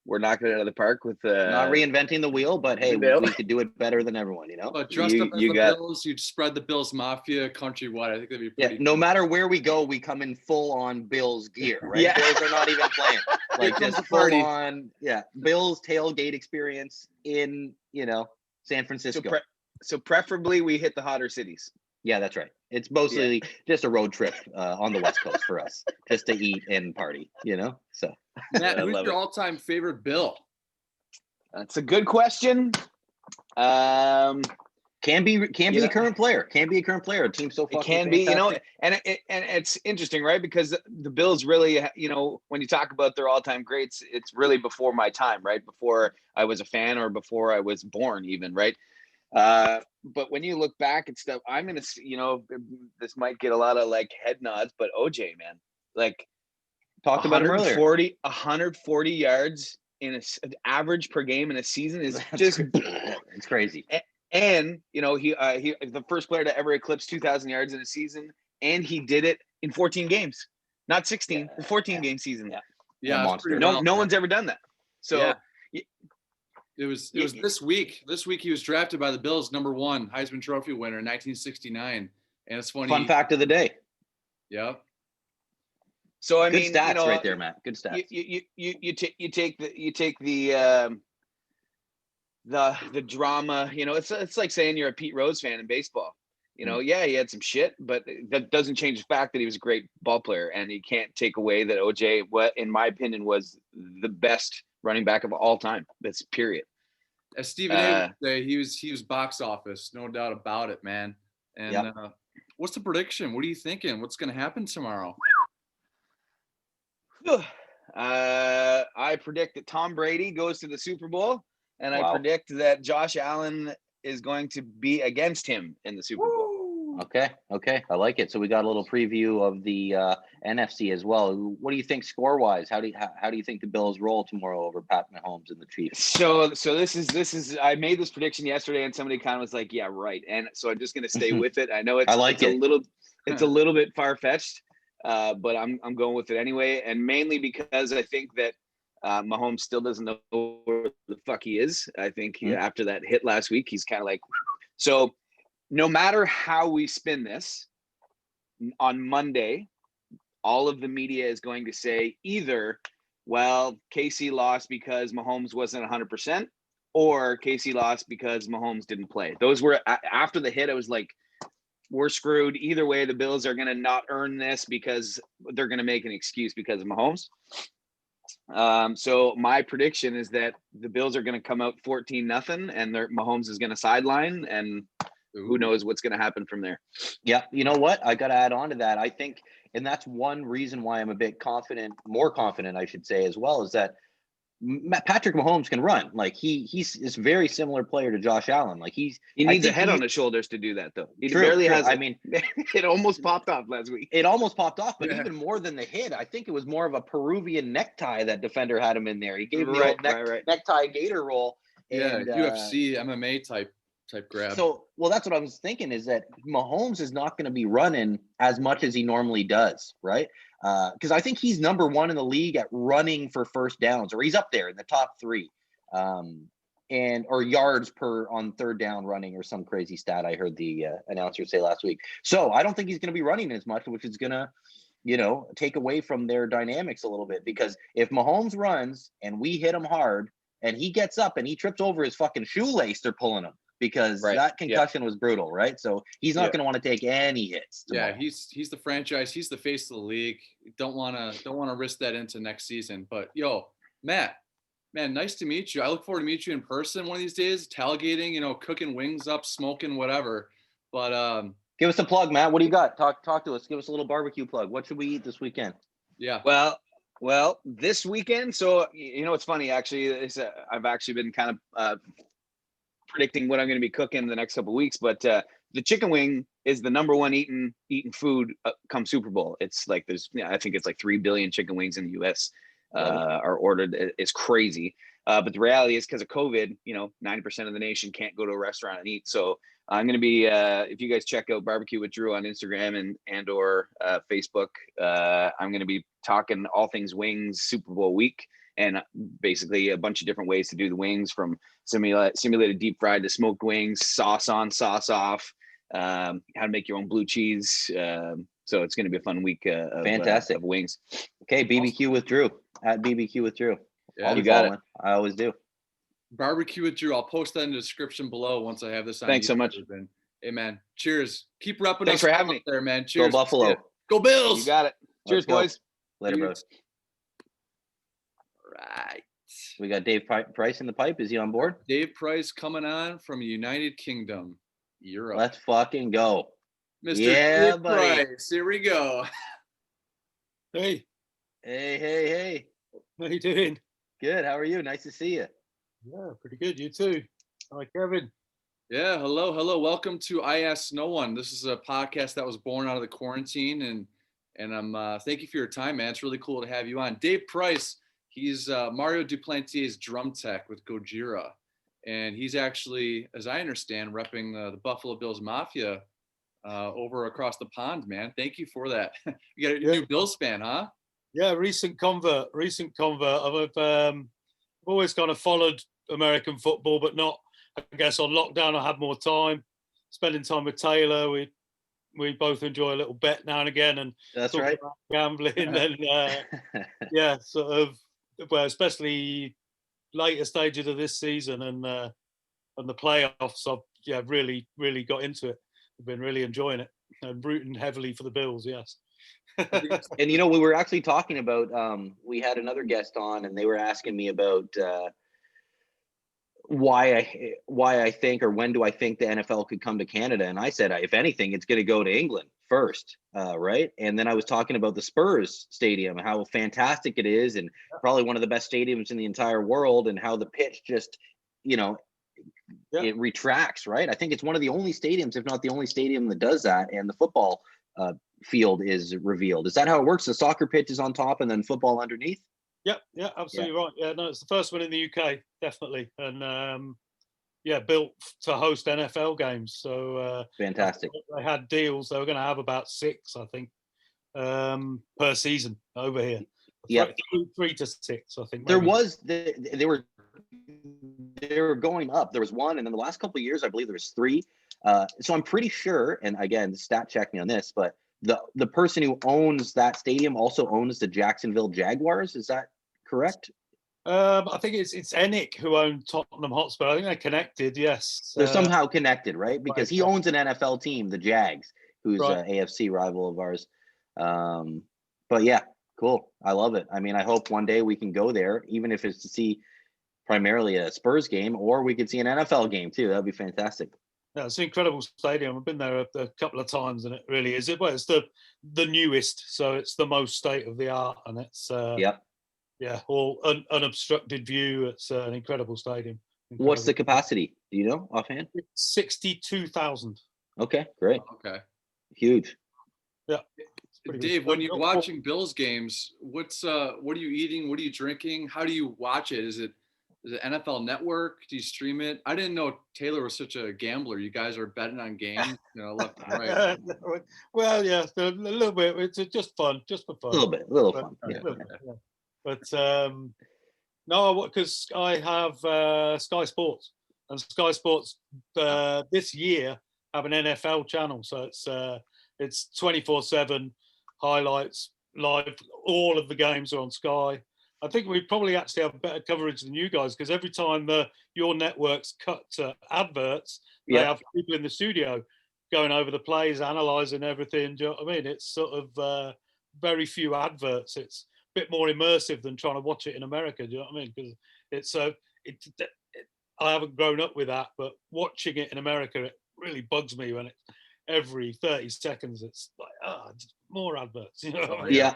knocking it out of the park with Not reinventing the wheel, but hey, we could do it better than everyone, But dressed up as the Bills, you'd spread the Bills Mafia countrywide. I think that'd be pretty no matter where we go, we come in full on Bills gear, right? Yeah. Bills are not even playing. Like just full on, Bills tailgate experience in, San Francisco. So preferably we hit the hotter cities. Yeah, that's right. It's mostly just a road trip on the West Coast for us, just to eat and party, So Matt, who's your all-time favorite Bill? That's a good question. Can be a current player. Can be a current player. A team so fucking it can be, fantastic. and it's interesting, right? Because the Bills really, when you talk about their all-time greats, it's really before my time, right? Before I was a fan or before I was born, even, right? But when you look back at stuff, I'm gonna, this might get a lot of like head nods, but OJ, man, like talked about him earlier. 140 yards in an average per game in a season is just it's crazy. And he the first player to ever eclipse 2,000 yards in a season, and he did it in 14 games, not 16, 14 game season. Yeah, no one's ever done that. So it was this week. This week he was drafted by the Bills, #1 Heisman Trophy winner in 1969, and it's funny. Fun fact of the day. Yeah. So I Good mean, stats right there, Matt. Good stats. You take the drama. It's like saying you're a Pete Rose fan in baseball. He had some shit, but that doesn't change the fact that he was a great ball player, and you can't take away that OJ, in my opinion, was the best running back of all time. That's period. As Stephen A would say, he was box office, no doubt about it, man. And what's the prediction? What are you thinking? What's going to happen tomorrow? I predict that Tom Brady goes to the Super Bowl, and I predict that Josh Allen is going to be against him in the Super Bowl. Okay. I like it. So we got a little preview of the NFC as well. What do you think score-wise? How do you think the Bills roll tomorrow over Pat Mahomes and the Chiefs? So this is I made this prediction yesterday, and somebody kind of was like, "Yeah, right." And so I'm just going to stay with it. I know it's a little bit far-fetched, but I'm going with it anyway, and mainly because I think that Mahomes still doesn't know where the fuck he is. I think after that hit last week, he's kind of like, so. No matter how we spin this, on Monday, all of the media is going to say either, well, KC lost because Mahomes wasn't 100%, or KC lost because Mahomes didn't play. Those were, after the hit, I was like, we're screwed. Either way, the Bills are going to not earn this because they're going to make an excuse because of Mahomes. So my prediction is that the Bills are going to come out 14-0, and Mahomes is going to sideline, and who knows what's going to happen from there. Yeah. You know what? I got to add on to that. I think, and that's one reason why I'm a bit more confident, I should say, as well, is that Patrick Mahomes can run. Like he's a very similar player to Josh Allen. Like he needs a head on his shoulders to do that, though. He barely has. I mean, it almost popped off last week. It almost popped off, but even more than the hit, I think it was more of a Peruvian necktie that defender had him in there. He gave him the old necktie gator roll. And, UFC MMA type grab. So, that's what I was thinking, is that Mahomes is not going to be running as much as he normally does, right? Because I think he's #1 in the league at running for first downs, or he's up there in the top 3, or yards per on third down running, or some crazy stat I heard the announcer say last week. So I don't think he's going to be running as much, which is going to, take away from their dynamics a little bit. Because if Mahomes runs and we hit him hard, and he gets up and he trips over his fucking shoelace. They're pulling him because Right. that concussion was brutal, right? So he's not going to want to take any hits tomorrow. Yeah, he's the franchise. He's the face of the league. Don't want to risk that into next season. But yo, Matt, man, nice to meet you. I look forward to meet you in person one of these days. Tailgating, cooking wings up, smoking, whatever. But give us a plug, Matt. What do you got? Talk to us. Give us a little barbecue plug. What should we eat this weekend? yeah. Well, this weekend. So it's funny actually. I've actually been kind of predicting what I'm going to be cooking the next couple of weeks. But the chicken wing is the number one eaten food come Super Bowl. It's like I think it's like 3 billion chicken wings in the U.S. Are ordered. It's crazy. But the reality is because of COVID, 90% of the nation can't go to a restaurant and eat. So I'm going to be, if you guys check out Barbecue with Drew on Instagram and or Facebook, I'm going to be talking all things wings Super Bowl week, and basically a bunch of different ways to do the wings, from simulated deep fried to smoked wings, sauce on, sauce off, how to make your own blue cheese. So it's going to be a fun week Fantastic. Of wings. Okay, BBQ with Drew, at BBQ with Drew. Yeah. I'll be You got following. I always do. Barbecue with Drew. I'll post that in the description below once I have this on. Thanks so YouTube. much. And, hey, man, cheers. Keep repping Thanks us for having me. there, man. Cheers. Go Buffalo. Yeah. Go Bills. You got it. Cheers, Let's go. boys. Later, Cheers. bros. Right. We got Dave Price in the pipe. Is he on board? Dave Price coming on from United Kingdom, Europe. Let's fucking go. Mr. Yeah, Dave buddy. Price. Here we go. Hey, Hey. how you doing? Good. How are you? Nice to see you. Yeah, pretty good. You too. Hi, Kevin. Yeah, hello. Welcome to I Ask No One. This is a podcast that was born out of the quarantine, and I'm thank you for your time, man. It's really cool to have you on. Dave Price, he's Mario Duplantier's drum tech with Gojira, and he's actually, as I understand, repping the Buffalo Bills Mafia over across the pond, man. Thank you for that. You got a new Bills fan, huh? Yeah, recent convert. I've always kind of followed American football, but not, I guess, on lockdown. I had more time spending time with Taylor. We both enjoy a little bet now and again, and That's talk right. about gambling and yeah, sort of, well, especially later stages of this season and the playoffs. I've really got into it. I've been really enjoying it and rooting heavily for the Bills. Yes. And we were actually talking about we had another guest on, and they were asking me about why I think, or when do I think the NFL could come to Canada, and I said if anything it's going to go to England first, right? And then I was talking about the Spurs stadium, how fantastic it is, and probably one of the best stadiums in the entire world, and how the pitch just it retracts, right? I think it's one of the only stadiums, if not the only stadium, that does that, and the football field is revealed. Is that how it works? The soccer pitch is on top and then football underneath? Yeah, absolutely right. Yeah, no, it's the first one in the UK, definitely, and built to host NFL games. So Fantastic. They had deals. They were going to have about 6, I think, per season over here. Yeah, 3 to 6, I think. there maybe. was they were going up. There was 1, and then the last couple of years I believe there was 3. So I'm pretty sure, and again, stat check me on this, but the person who owns that stadium also owns the Jacksonville Jaguars. Is that correct? I think it's Enick who owned Tottenham Hotspur. I think they're connected. Yes, They're somehow connected, right? Because he right. owns an NFL team, the Jags, who's Right. an AFC rival of ours. But yeah, cool. I love it. I mean, I hope one day we can go there, even if it's to see primarily a Spurs game, or we could see an NFL game too. That'd be fantastic. Yeah, it's an incredible stadium. I've been there a couple of times, and it really is. It's the newest, so it's the most state of the art, and it's all unobstructed view. It's an incredible stadium. What's the capacity? Do you know offhand? It's 62,000. Okay, great, Okay. huge. Yeah. It's pretty good. Dave, when you're watching Bills games, what are you eating? What are you drinking? How do you watch it? Is it NFL Network? Do you stream it? I didn't know Taylor was such a gambler. You guys are betting on games, left and right. Well, yeah, a little bit. It's just fun, just for fun. A little fun. But, Yeah. yeah. But no, because I have Sky Sports, and Sky Sports this year have an NFL channel, so it's 24/7 highlights live. All of the games are on Sky. I think we probably actually have better coverage than you guys, because every time your networks cut adverts, they have people in the studio going over the plays, analysing everything. Do you know what I mean? It's sort of very few adverts. It's a bit more immersive than trying to watch it in America. Do you know what I mean? Because it's I haven't grown up with that, but watching it in America, it really bugs me when it's every 30 seconds. It's like, just more adverts. You know? Yeah.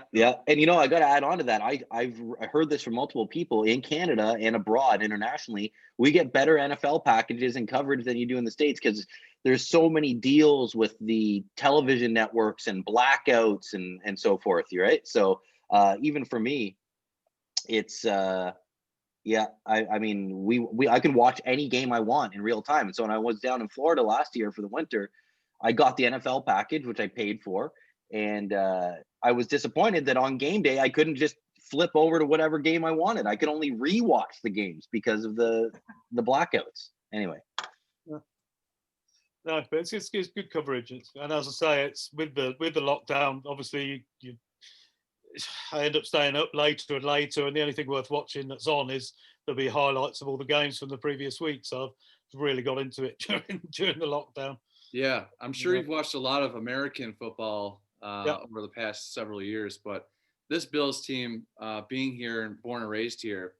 And I got to add on to that. I've heard this from multiple people in Canada and abroad internationally. We get better NFL packages and coverage than you do in the States, because there's so many deals with the television networks and blackouts and so forth. Right. So even for me, it's I mean, I can watch any game I want in real time. And so when I was down in Florida last year for the winter, I got the NFL package, which I paid for. And I was disappointed that on game day, I couldn't just flip over to whatever game I wanted. I could only rewatch the games because of the blackouts. Anyway. No, but it's good coverage. And as I say, it's with the lockdown, obviously I end up staying up later and later, and the only thing worth watching that's on is there'll be highlights of all the games from the previous week. So I've really got into it during the lockdown. Yeah, I'm sure you've watched a lot of American football over the past several years, but this Bills team, being here and born and raised here,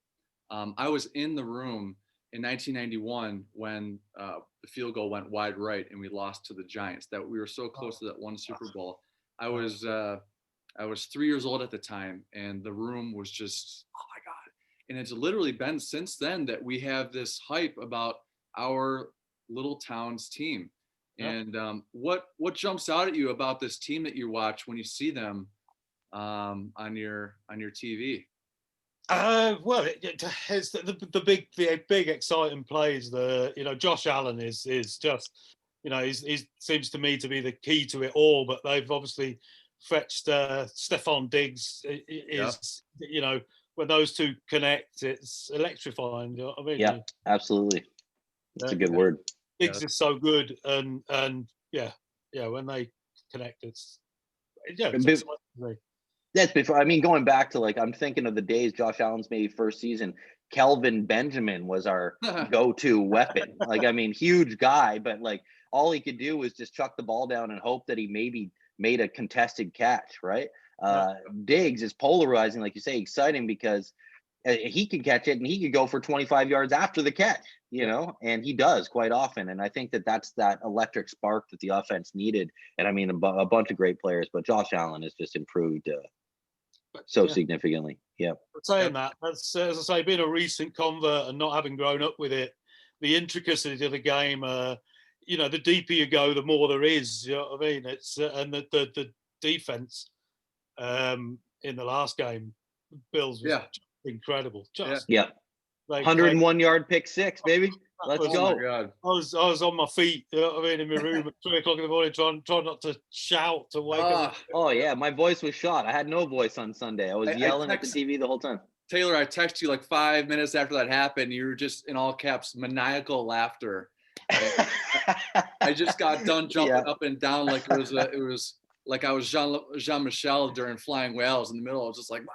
I was in the room in 1991 when the field goal went wide right and we lost to the Giants. That we were so close to that one Super Bowl. I was 3 years old at the time, and the room was just, oh my God. And it's literally been since then that we have this hype about our little town's team. And what jumps out at you about this team that you watch when you see them on your TV? Well, it's the big exciting plays. Josh Allen is just, he seems to me to be the key to it all. But they've obviously fetched Stephon Diggs. When those two connect, it's electrifying. You know what I mean? Yeah, absolutely. That's a good word. Diggs is so good, and when they connect, it's That's before. I mean, going back to I'm thinking of the days Josh Allen's maybe first season. Kelvin Benjamin was our go-to weapon. Huge guy, but all he could do was just chuck the ball down and hope that he maybe made a contested catch. Right? Diggs is polarizing, like you say, exciting because he can catch it and he could go for 25 yards after the catch. And he does quite often. And I think that's that electric spark that the offense needed. And I mean, a bunch of great players, but Josh Allen has just improved significantly. Yeah. But saying that, that's, as I say, being a recent convert and not having grown up with it, the intricacies of the game, the deeper you go, the more there is. You know what I mean? It's and the defense in the last game, Bills was incredible. 101-yard pick six, baby. Let's go. Oh my God. I was on my feet, you know what I mean, in my room at 3 o'clock in the morning, trying not to shout to wake up. Oh yeah, my voice was shot. I had no voice on Sunday. I was yelling at the TV the whole time. Taylor, I texted you 5 minutes after that happened. You were just in all caps, maniacal laughter. I just got done jumping up and down like it was like I was Jean-Michel during Flying Whales in the middle. I was just like, wow.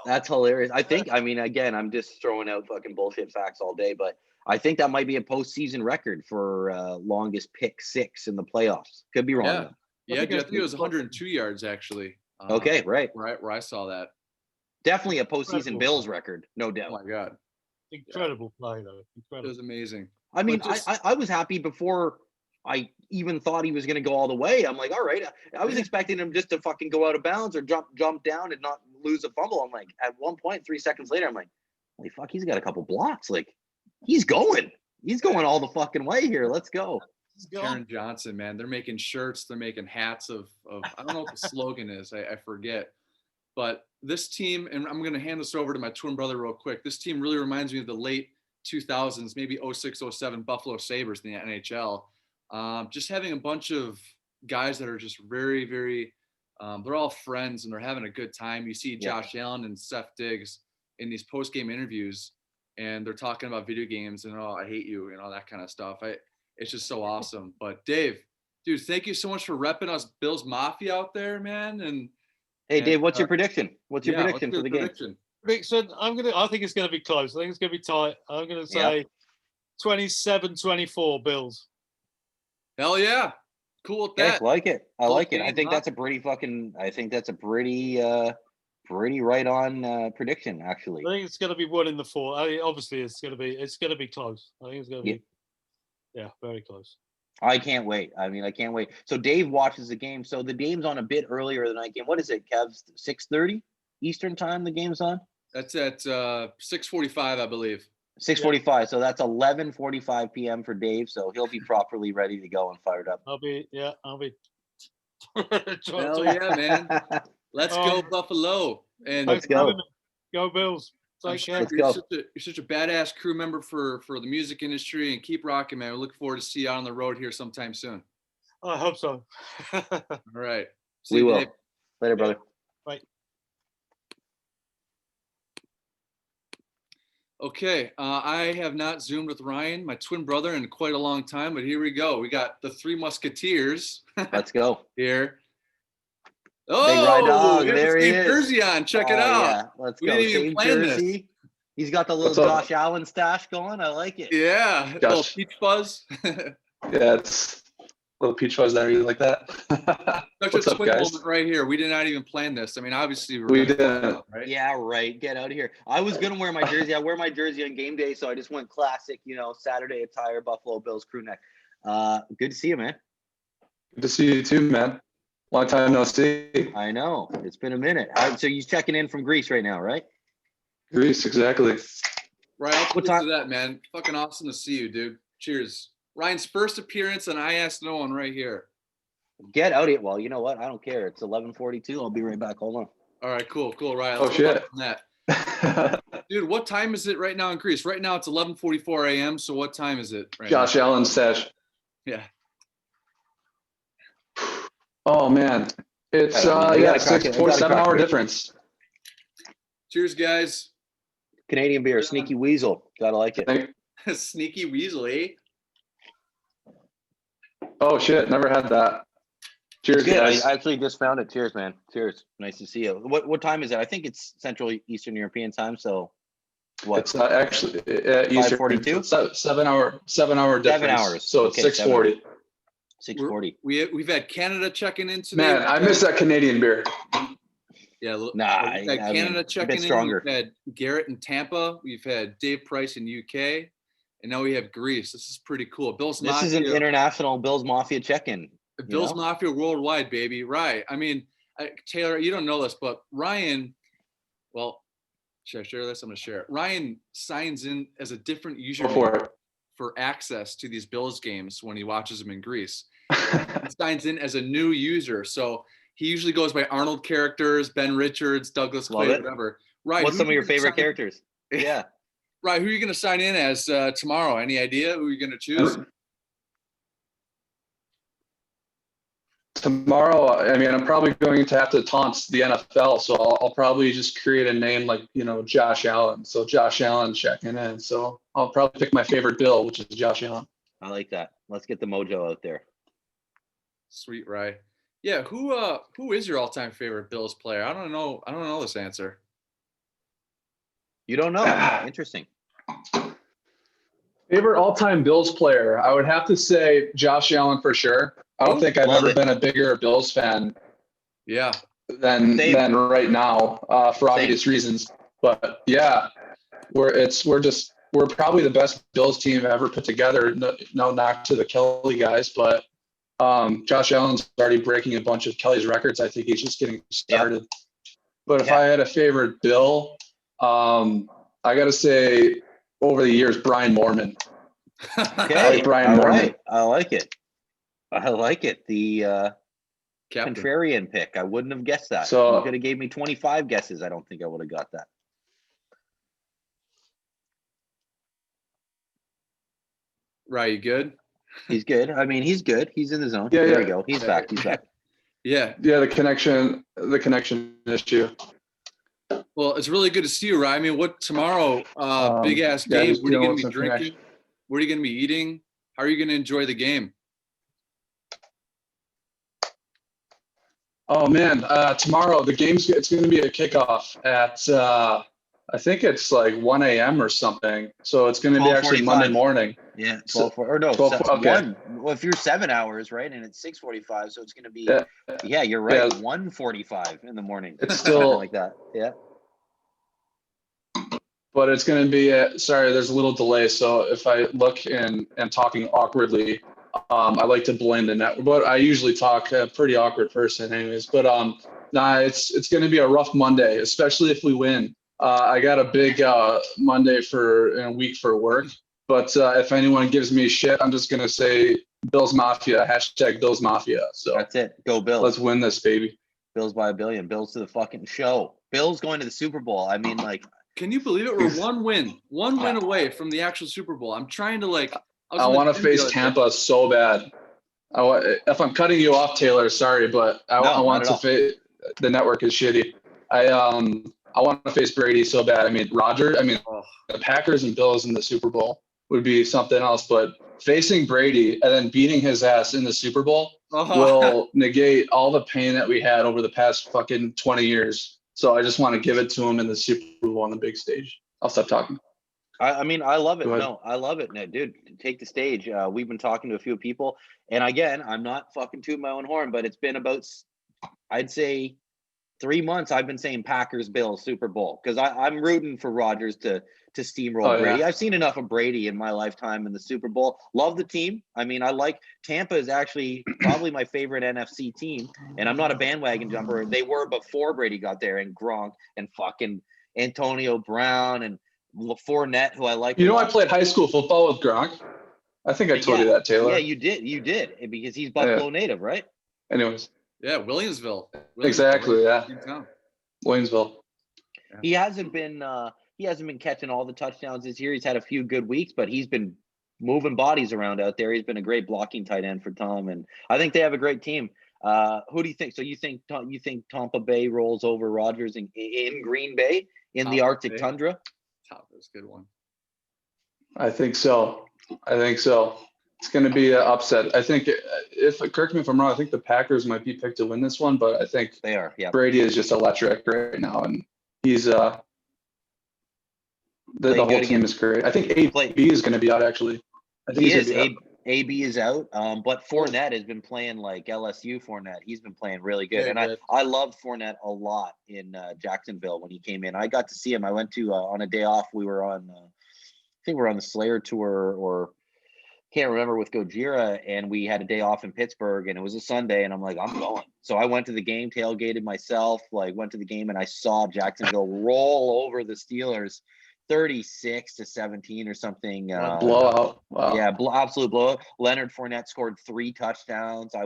That's hilarious. Again, I'm just throwing out fucking bullshit facts all day, but I think that might be a postseason record for longest pick six in the playoffs. Could be wrong. Yeah, I think it was 102 yards actually. Okay, right. Where I saw that. Definitely a postseason Bills record, no doubt. Oh my God. Incredible play though. Incredible. It was amazing. I mean, I was happy before I even thought he was going to go all the way. I'm like, all right. I was expecting him just to fucking go out of bounds or jump down and not lose a fumble. I'm like, at one point, 3 seconds later, I'm like, holy fuck, he's got a couple blocks. He's going all the fucking way here. Let's go. Karen Johnson, man, they're making shirts. They're making hats of I don't know what the slogan is. I forget. But this team, and I'm going to hand this over to my twin brother real quick. This team really reminds me of the late 2000s, maybe 06, 07 Buffalo Sabres in the NHL. Just having a bunch of guys that are just very, very, they're all friends and they're having a good time. You see Josh Allen and Steph Diggs in these post-game interviews and they're talking about video games and, oh, I hate you and all that kind of stuff. It's just so awesome. But Dave, dude, thank you so much for repping us Bills Mafia out there, man. And hey, Dave, what's your prediction? What's your prediction for the game? Prediction, I think it's gonna be close. I think it's gonna be tight. I'm gonna say 27-24 Bills. Hell yeah. Cool with Okay, that. like it. I Close like it. I game, think huh? that's a pretty fucking. I think that's a pretty right on prediction actually. I think it's gonna be 1 in the 4. I mean, obviously, it's gonna be close. I think it's gonna be, very close. I can't wait. I mean, I can't wait. So Dave watches the game. So the game's on a bit earlier than I game. What is it, Kev? 6:30 Eastern time. The game's on. That's at 6:45, I believe. 6:45. So that's 11:45 p.m. for Dave. So he'll be properly ready to go and fired up. I'll be. Hell yeah, man. Let's go Buffalo. And Let's go. Go Bills. I'm Take sure care. Let's you're such a badass crew member for the music industry, and keep rocking, man. We look forward to see you out on the road here sometime soon. I hope so. All right. See We you, will. Dave. Later, brother. Bye. Okay, I have not Zoomed with Ryan, my twin brother, in quite a long time, but here we go. We got the Three Musketeers Let's go. here. Big Rye Dog. we have There the he same is. jersey on. Check it Oh, out. Yeah. Let's We go. didn't even Same plan this. jersey. He's got the little What's up? Josh Allen stash going. I like it. Yeah, Gosh. little peach fuzz. Yeah, it's a little peach fuzz there. You like that? Such What's a up, twin guys? moment right here. We did not even plan this. I mean, obviously We gonna- didn't. right? Yeah, right. Get out of here. I was gonna wear my jersey. I wear my jersey on game day, so I just went classic, Saturday attire, Buffalo Bills crew neck. Good to see you, man. Good to see you too, man. Long time no see. I know. It's been a minute. So you're checking in from Greece right now, right? Greece, exactly. Right, I'll What put time- to that, man. Fucking awesome to see you, dude. Cheers. Ryan's first appearance on I Asked No One right here. Get out of here. Well, you know what? I don't care. It's 11:42. I'll be right back. Hold on. All right, cool, Ryan. Oh, Let's go shit. back on that. Dude, what time is it right now in Greece? Right now it's 11:44 a.m. So what time is it right Josh Allen stash. now? Yeah. Oh man, it's We gotta crack it. We gotta 6 crack hour it. difference. Cheers, guys. Canadian beer, Sneaky Weasel. Gotta like it. Sneaky weasel, eh? Oh shit, never had that. Cheers, Good. guys. I actually just found it. Cheers, man. Cheers. Nice to see you. What time is it? I think it's Central Eastern European time. So what? It's actually Eastern. 5:42? 7 hour difference. 7 hours. So it's Okay, 6:40. 6:40. We've had Canada checking in today. Man, I miss that Canadian beer. Yeah, look, Nah, we've had I mean, Canada a checking bit in. stronger. We've had Garrett in Tampa. We've had Dave Price in UK, and now we have Greece. This is pretty cool. Bills This Mafia. is an international Bills Mafia check-in. Bills Mafia worldwide, baby. Right. I mean, Taylor, you don't know this, but Ryan, well, should I share this? I'm going to share it. Ryan signs in as a different Go username for it. for access to these Bills games when he watches them in Greece. He signs in as a new user. So he usually goes by Arnold characters, Ben Richards, Douglas Love Clay, it. whatever. Right. What's who some of you your gonna favorite sign- characters? Yeah. Right. Who are you going to sign in as tomorrow? Any idea who you're going to choose? Tomorrow, I mean, I'm probably going to have to taunt the NFL, so I'll probably just create a name like, Josh Allen. So Josh Allen checking in. So I'll probably pick my favorite Bill, which is Josh Allen. I like that. Let's get the mojo out there. Sweet, right? Yeah. Who is your all-time favorite Bills player? I don't know this answer. You don't know. Interesting. Favorite all-time Bills player, I would have to say Josh Allen for sure. I don't think I've Love ever it. been a bigger Bills fan Yeah. than Same. right now, for obvious reasons. But yeah, we're probably the best Bills team ever put together. No knock to the Kelly guys, but Josh Allen's already breaking a bunch of Kelly's records. I think he's just getting started. But if Yeah. I had a favorite Bill, I got to say over the years, Brian Mormon. Okay. Brian All Mormon. right. I like it. The Captain. contrarian pick. I wouldn't have guessed that. So- You could have gave me 25 guesses. I don't think I would have got that. Right. You good? He's good. I mean, he's good. He's in the zone. Yeah, there yeah. we go. He's back. He's back. Yeah. Yeah, the connection issue. Well, it's really good to see you, Ryan. I mean, what tomorrow? Big ass yeah, game. just What are you dealing going with to be some drinking? connection. What are you going to be eating? How are you going to enjoy the game? Oh man, tomorrow it's going to be a kickoff at I think it's like 1 a.m. or something. So it's going to be actually 12:45. Monday morning. Yeah, So- 12 or no, 12 okay. 1. Well, if you're 7 hours, right, and it's 6:45, so it's going to be. Yeah. Yeah, you're right. Yeah. 1:45 in the morning. It's Something still, like that. Yeah. but it's going to be, sorry, there's a little delay. So if I look and talking awkwardly, I like to blend the network, but I usually talk a pretty awkward person anyways, but nah, it's going to be a rough Monday, especially if we win. I got a big Monday in a week for work, but if anyone gives me shit, I'm just going to say Bills Mafia, hashtag Bills Mafia. So That's it. Go Bills. let's win this, baby. Bills by a billion. Bills to the fucking show. Bills going to the Super Bowl. I mean, like, Can you believe it? We're one win away from the actual Super Bowl. I'm trying to like. I want to face Tampa so bad. If I'm cutting you off, Taylor, sorry, but I want to face. The network is shitty. I want to face Brady so bad. I mean, the Packers and Bills in the Super Bowl would be something else, but facing Brady and then beating his ass in the Super Bowl will negate all the pain that we had over the past fucking 20 years. So I just want to give it to him in the Super Bowl on the big stage. I'll stop talking. I mean, I love it. Go ahead. No, I love it. No, dude, take the stage. We've been talking to a few people. And again, I'm not fucking tooting my own horn, but it's been about, I'd say, 3 months I've been saying Packers, Bills, Super Bowl. Because I'm rooting for Rodgers to steamroll Brady. Yeah. I've seen enough of Brady in my lifetime in the Super Bowl. Love the team. I mean, I like Tampa is actually probably my favorite NFC team. And I'm not a bandwagon jumper. They were before Brady got there, and Gronk and fucking Antonio Brown and Fournette, who I like. You know, I played high school football with Gronk. I think I told you that, Taylor. Yeah, you did, because he's Buffalo native, right? Anyways. Yeah, Williamsville. Exactly. Yeah. Town. Williamsville. Yeah. He hasn't been catching all the touchdowns this year. He's had a few good weeks, but he's been moving bodies around out there. He's been a great blocking tight end for Tom, and I think they have a great team. Who do you think? So you think Tampa Bay rolls over Rodgers in Green Bay in the Arctic tundra? Tampa's a good one. I think so. It's going to be an upset. I think, correct me if I'm wrong, I think the Packers might be picked to win this one, but I think They are. Yeah. Brady is just electric right now, and he's the whole team is great. I think AB is going to be out actually. I think He is. AB is out, but Fournette has been playing like LSU Fournette. He's been playing really good, and I loved Fournette a lot in Jacksonville when he came in. I got to see him. I went to on a day off. We were on, I think we were on the Slayer tour, or can't remember, with Gojira, and we had a day off in Pittsburgh, and it was a Sunday, and I'm like, I'm going. So I went to the game, tailgated myself, went to the game, and I saw Jacksonville roll over the Steelers 36-17 or something. Blowout. Wow. Yeah, absolute blowout. Leonard Fournette scored 3 touchdowns. I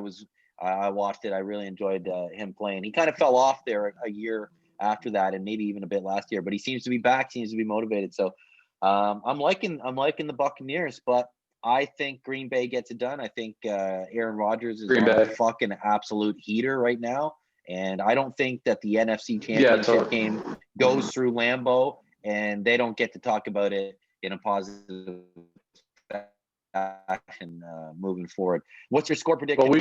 watched it. I really enjoyed him playing. He kind of fell off there a year after that, and maybe even a bit last year, but he seems to be back, seems to be motivated. So I'm liking the Buccaneers, but I think Green Bay gets it done. I think Aaron Rodgers is on a fucking absolute heater right now, and I don't think that the NFC Championship game goes through Lambeau, and they don't get to talk about it in a positive fashion moving forward. What's your score prediction? Well,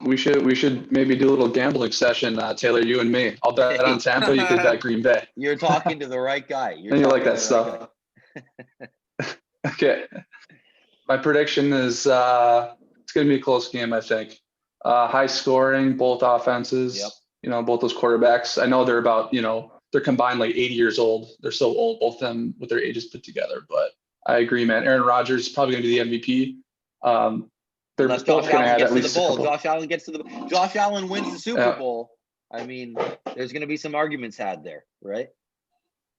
we should maybe do a little gambling session, Taylor, you and me. I'll bet on Tampa. You could bet Green Bay. You're talking to the right guy. And you like that stuff. Okay. My prediction is it's going to be a close game, I think. High scoring, both offenses. Yep. Both those quarterbacks. I know they're about, they're combined like 80 years old. They're so old, both of them with their ages put together. But I agree, man. Aaron Rodgers is probably going to be the MVP. They're both going to have at least a couple. Josh Allen wins the Super Bowl. I mean, there's going to be some arguments had there, right?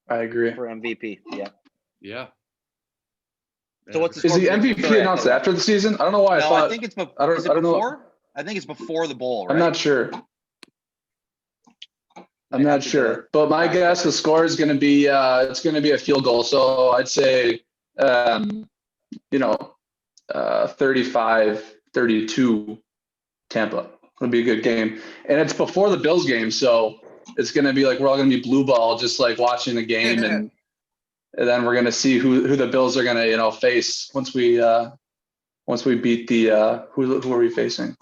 I agree. For MVP. Yeah. Yeah. So what's the is the MVP announced after the season? I don't know why I thought. I think it's I don't know. I think it's before the bowl, right? I'm not sure. But my guess, the score is going to be it's going to be a field goal. So I'd say 35-32 Tampa. It'll be a good game, and it's before the Bills game, so it's going to be like we're all going to be blue ball, just like watching the game, and then we're going to see who the Bills are going to face once we beat the who are we facing?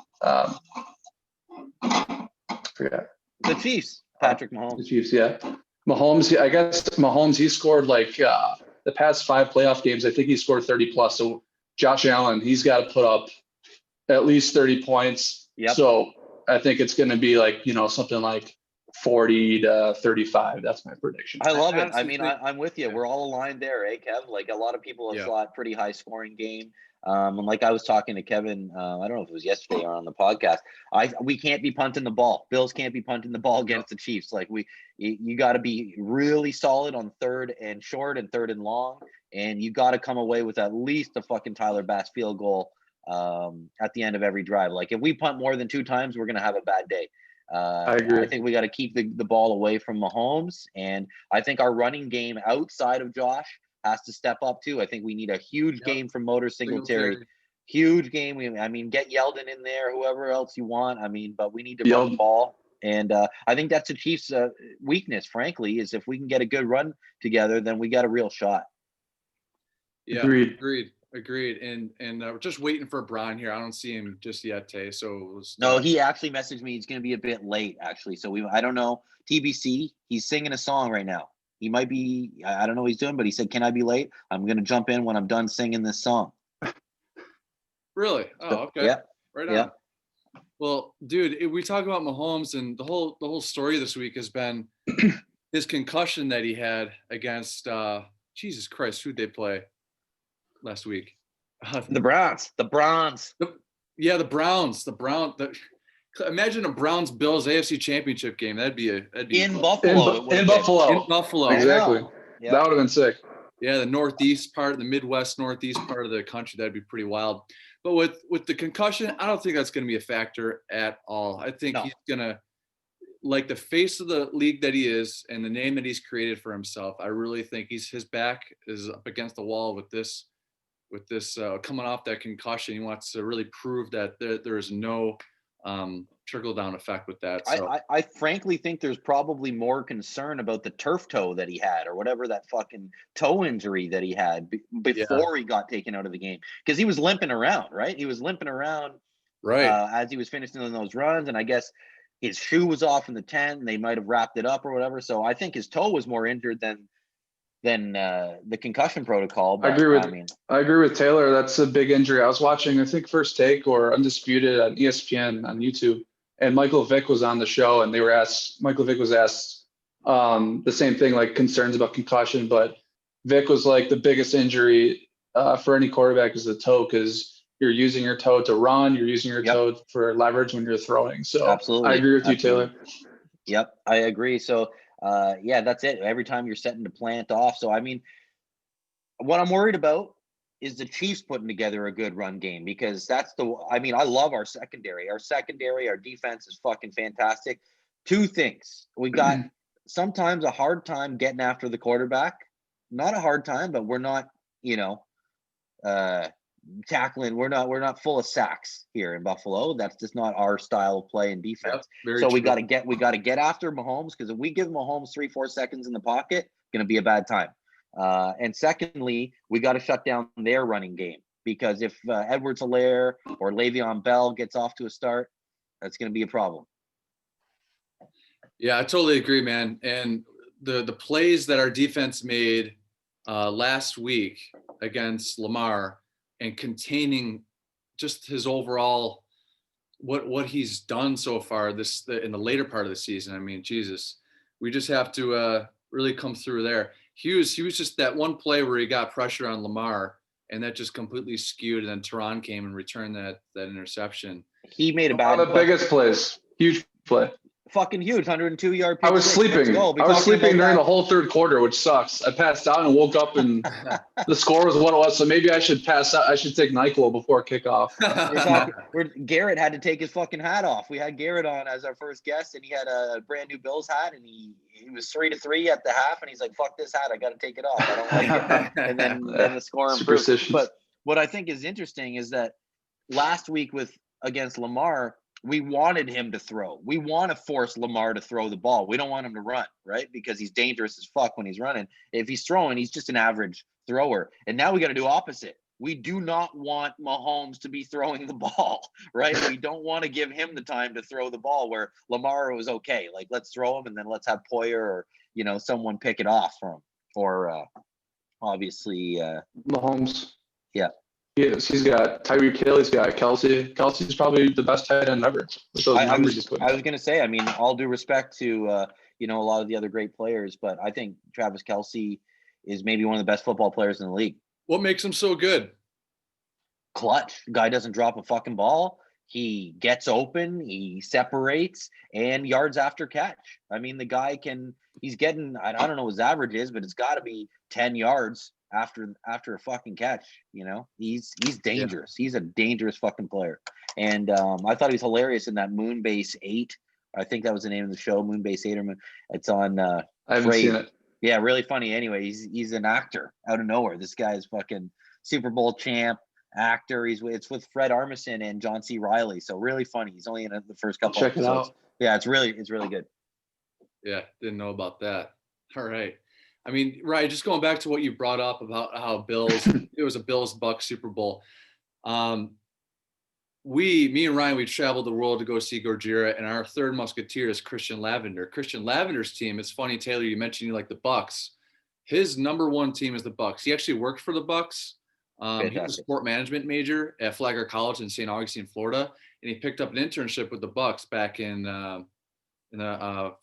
Forget. The Chiefs. Patrick Mahomes. The Chiefs, yeah. Mahomes, I guess Mahomes, he scored like the past 5 playoff games. I think he scored 30 plus. So Josh Allen, he's got to put up at least 30 points. Yep. So I think it's going to be like, something like 40 to 35. That's my prediction. I love it. I honestly mean, think- I'm with you. yeah. We're all aligned there, eh, Kev? Like a lot of people have Yeah. thought pretty high scoring game. And like I was talking to Kevin, I don't know if it was yesterday or on the podcast. We can't be punting the ball. Bills can't be punting the ball against the Chiefs. Like you got to be really solid on 3rd and short and 3rd and long, and you got to come away with at least a fucking Tyler Bass field goal at the end of every drive. Like if we punt more than 2 times, we're gonna have a bad day. I agree. I think we got to keep the ball away from Mahomes, and I think our running game outside of Josh has to step up too. I think we need a huge game from Motor Singletary. Huge game. Get Yeldon in there, whoever else you want. But we need to run the ball. And I think that's the Chiefs' weakness, frankly, is if we can get a good run together, then we got a real shot. Yeah, agreed. And we're just waiting for Brann here. I don't see him just yet, Tay. So no, he actually messaged me. He's going to be a bit late, actually. So I don't know. TBC, he's singing a song right now. He might be, I don't know what he's doing, but he said, "Can I be late? I'm going to jump in when I'm done singing this song." Really? Oh, okay. Yeah. Right on. Yeah. Well, dude, we talk about Mahomes, and the whole story this week has been his concussion that he had against Jesus Christ, who'd they play last week? The Browns. Yeah, the Browns. Imagine a Browns Bills AFC Championship game. That'd be in cool. Buffalo. In Buffalo. In Buffalo. Exactly. Yeah. That would have been sick. Yeah, the northeast part, the Midwest northeast part of the country, that'd be pretty wild. But with the concussion, I don't think that's going to be a factor at all. I think he's going to, like the face of the league that he is and the name that he's created for himself, I really think his back is up against the wall with this coming off that concussion. He wants to really prove that there is no trickle down effect with that. So I frankly think there's probably more concern about the turf toe that he had, or whatever that fucking toe injury that he had before he got taken out of the game, because he was limping around, right? He was limping around as he was finishing on those runs, and I guess his shoe was off in the tent, and they might have wrapped it up or whatever. So I think his toe was more injured than the concussion protocol. But, I agree with Taylor. That's a big injury. I was watching, I think, First Take or Undisputed on ESPN on YouTube, and Michael Vick was on the show, and Michael Vick was asked the same thing, like concerns about concussion, but Vick was like, the biggest injury for any quarterback is the toe, because you're using your toe to run, you're using your toe for leverage when you're throwing. So absolutely. I agree with you, Taylor. Yep, I agree. So that's it. Every time you're setting to plant off. So what I'm worried about is the Chiefs putting together a good run game, because I love our secondary. Our defense is fucking fantastic. 2 things. We got sometimes a hard time getting after the quarterback. Not a hard time, but we're not, tackling. We're not full of sacks here in Buffalo. That's just not our style of play and defense. Yep, so we got to get after Mahomes, because if we give Mahomes 3-4 seconds in the pocket, it's going to be a bad time. And secondly, we got to shut down their running game, because if Edwards-Helaire or Le'Veon Bell gets off to a start, that's going to be a problem. Yeah, I totally agree, man. And the plays that our defense made last week against Lamar, and containing just his overall what he's done so far in the later part of the season. I mean, Jesus, we just have to really come through there. He was just that one play where he got pressure on Lamar, and that just completely skewed. And then Tehran came and returned that interception. He made One of the biggest plays. Huge play. Fucking huge, 102-yard. I was sleeping. I was sleeping during the whole 3rd quarter, which sucks. I passed out and woke up, and the score was what it was. So maybe I should pass out. I should take NyQuil before kickoff. Garrett had to take his fucking hat off. We had Garrett on as our first guest, and he had a brand new Bills hat, and he was 3-3 at the half, and he's like, "Fuck this hat, I got to take it off. I don't like it." And then the score improved. But what I think is interesting is that last week against Lamar, we wanted him to throw. We want to force Lamar to throw the ball. We don't want him to run, right? Because he's dangerous as fuck when he's running. If he's throwing, he's just an average thrower. And now we got to do opposite. We do not want Mahomes to be throwing the ball, right? We don't want to give him the time to throw the ball, where Lamar was okay. Like, let's throw him, and then let's have Poyer or, someone pick it off from, or obviously Mahomes. Yeah. He's got Tyreek Hill. He's got Kelsey. Kelsey's probably the best tight end ever. With those numbers he's putting I was going to say, I mean, all due respect to, a lot of the other great players, but I think Travis Kelsey is maybe one of the best football players in the league. What makes him so good? Clutch. Guy doesn't drop a fucking ball. He gets open, he separates, and yards after catch. I mean, the guy he's getting, I don't know what his average is, but it's got to be 10 yards after a fucking catch. He's dangerous. Yeah. He's a dangerous fucking player. And I thought he was hilarious in that Moonbase 8. I think that was the name of the show, Moonbase 8. It's on I haven't seen it. Yeah, really funny. Anyway, he's an actor out of nowhere. This guy is fucking Super Bowl champ actor. It's with Fred Armisen and John C. Reilly. So really funny. He's only in the first couple episodes. Check it out. Yeah, it's really good. Yeah, didn't know about that. All right. I mean, right, just going back to what you brought up about how it was a Bills-Bucs Super Bowl. Me and Ryan, we traveled the world to go see Gojira, and our third musketeer is Christian Lavender. Christian Lavender's team, it's funny, Taylor, you mentioned you like the Bucs. His number one team is the Bucs. He actually worked for the Bucs. He was a sport management major at Flagler College in St. Augustine, Florida, and he picked up an internship with the Bucs back in the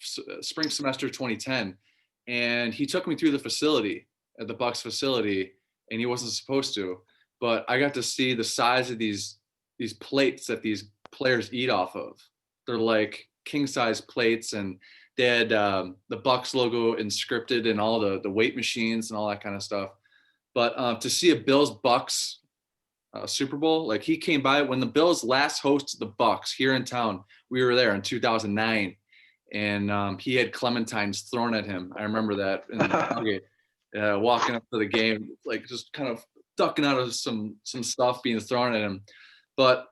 spring semester 2010. And he took me through the facility at the Bucs facility, and he wasn't supposed to, but I got to see the size of these plates that these players eat off of. They're like king size plates, and they had the Bucs logo inscripted in all the weight machines and all that kind of stuff. But to see a Bills Bucs Super Bowl, like he came by when the Bills last hosted the Bucs here in town. We were there in 2009. And he had clementines thrown at him. I remember that in the tailgate, walking up to the game, like just kind of ducking out of some stuff being thrown at him. But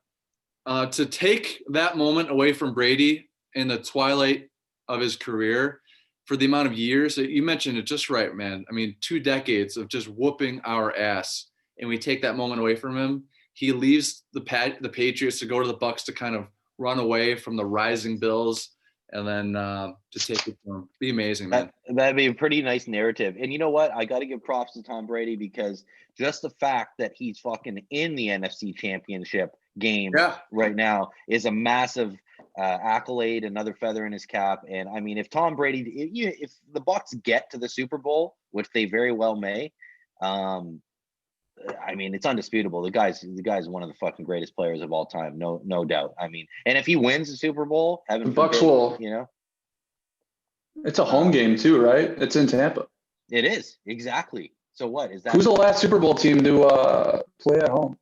to take that moment away from Brady in the twilight of his career for the amount of years that you mentioned it just right, man. I mean, 2 decades of just whooping our ass, and we take that moment away from him. He leaves the Patriots to go to the Bucs to kind of run away from the rising Bills. And then to take it to him. Be amazing, man. That'd be a pretty nice narrative. And you know what? I got to give props to Tom Brady, because just the fact that he's fucking in the NFC Championship game right now is a massive accolade, another feather in his cap. And I mean, if Tom Brady, if the Bucs get to the Super Bowl, which they very well may, I mean, it's undisputable. The guy's one of the fucking greatest players of all time, no doubt. I mean, and if he wins the Super Bowl, the Bucs will. It's a home game too, right? It's in Tampa. It is, exactly. So what is that? Who's the last Super Bowl team to play at home?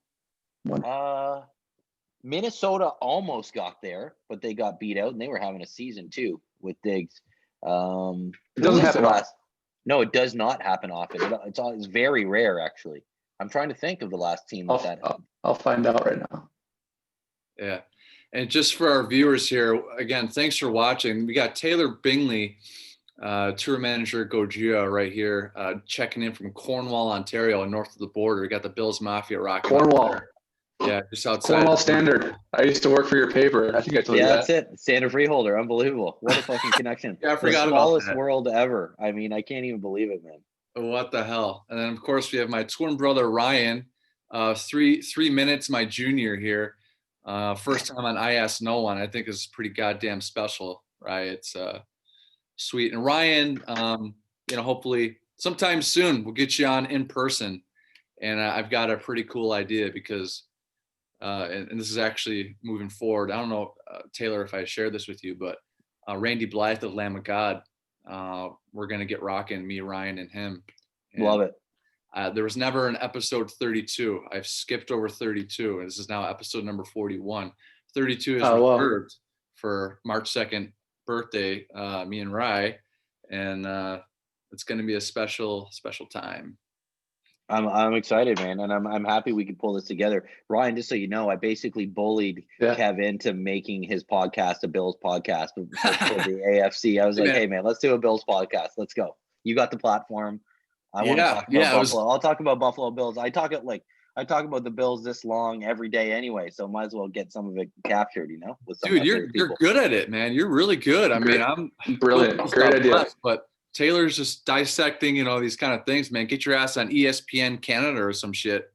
Minnesota almost got there, but they got beat out, and they were having a season too with Diggs. It doesn't happen often. No, it does not happen often. It's very rare, actually. I'm trying to think of the last team that happened. I'll find out right now. Yeah. And just for our viewers here, again, thanks for watching. We got Taylor Bingley, tour manager at Gojira right here, checking in from Cornwall, Ontario, north of the border. We got the Bills Mafia rocking. Cornwall. Yeah, just outside. Cornwall Standard. I used to work for your paper. I think I told you that. Yeah, that's it. Standard Freeholder. Unbelievable. What a fucking connection. Yeah, I forgot the about smallest that. world ever. I mean, I can't even believe it, man. What the hell? And then, of course, we have my twin brother, Ryan, 3 minutes, my junior here. First time on I Ask No One. I think is pretty goddamn special, right? It's sweet. And Ryan, hopefully sometime soon we'll get you on in person. And I've got a pretty cool idea because, and this is actually moving forward. I don't know, Taylor, if I shared this with you, but Randy Blythe of Lamb of God, we're going to get rocking, me, Ryan, and him. And, love it. There was never an episode 32. I've skipped over 32, and this is now episode number 41. 32 is reserved for March 2nd birthday, me and Rye, and it's going to be a special time. I'm excited, man, and I'm happy we could pull this together. Ryan, just so you know, I basically bullied Kev into making his podcast a Bills podcast for the AFC. I was like, hey, man, let's do a Bills podcast. Let's go. You got the platform. I want to talk about Buffalo. I'll talk about Buffalo Bills. I talk about the Bills this long every day anyway, so might as well get some of it captured, with some dude, you're good at it, man. You're really good. I mean, I'm brilliant. Great idea. But Taylor's just dissecting, these kind of things, man. Get your ass on ESPN Canada or some shit.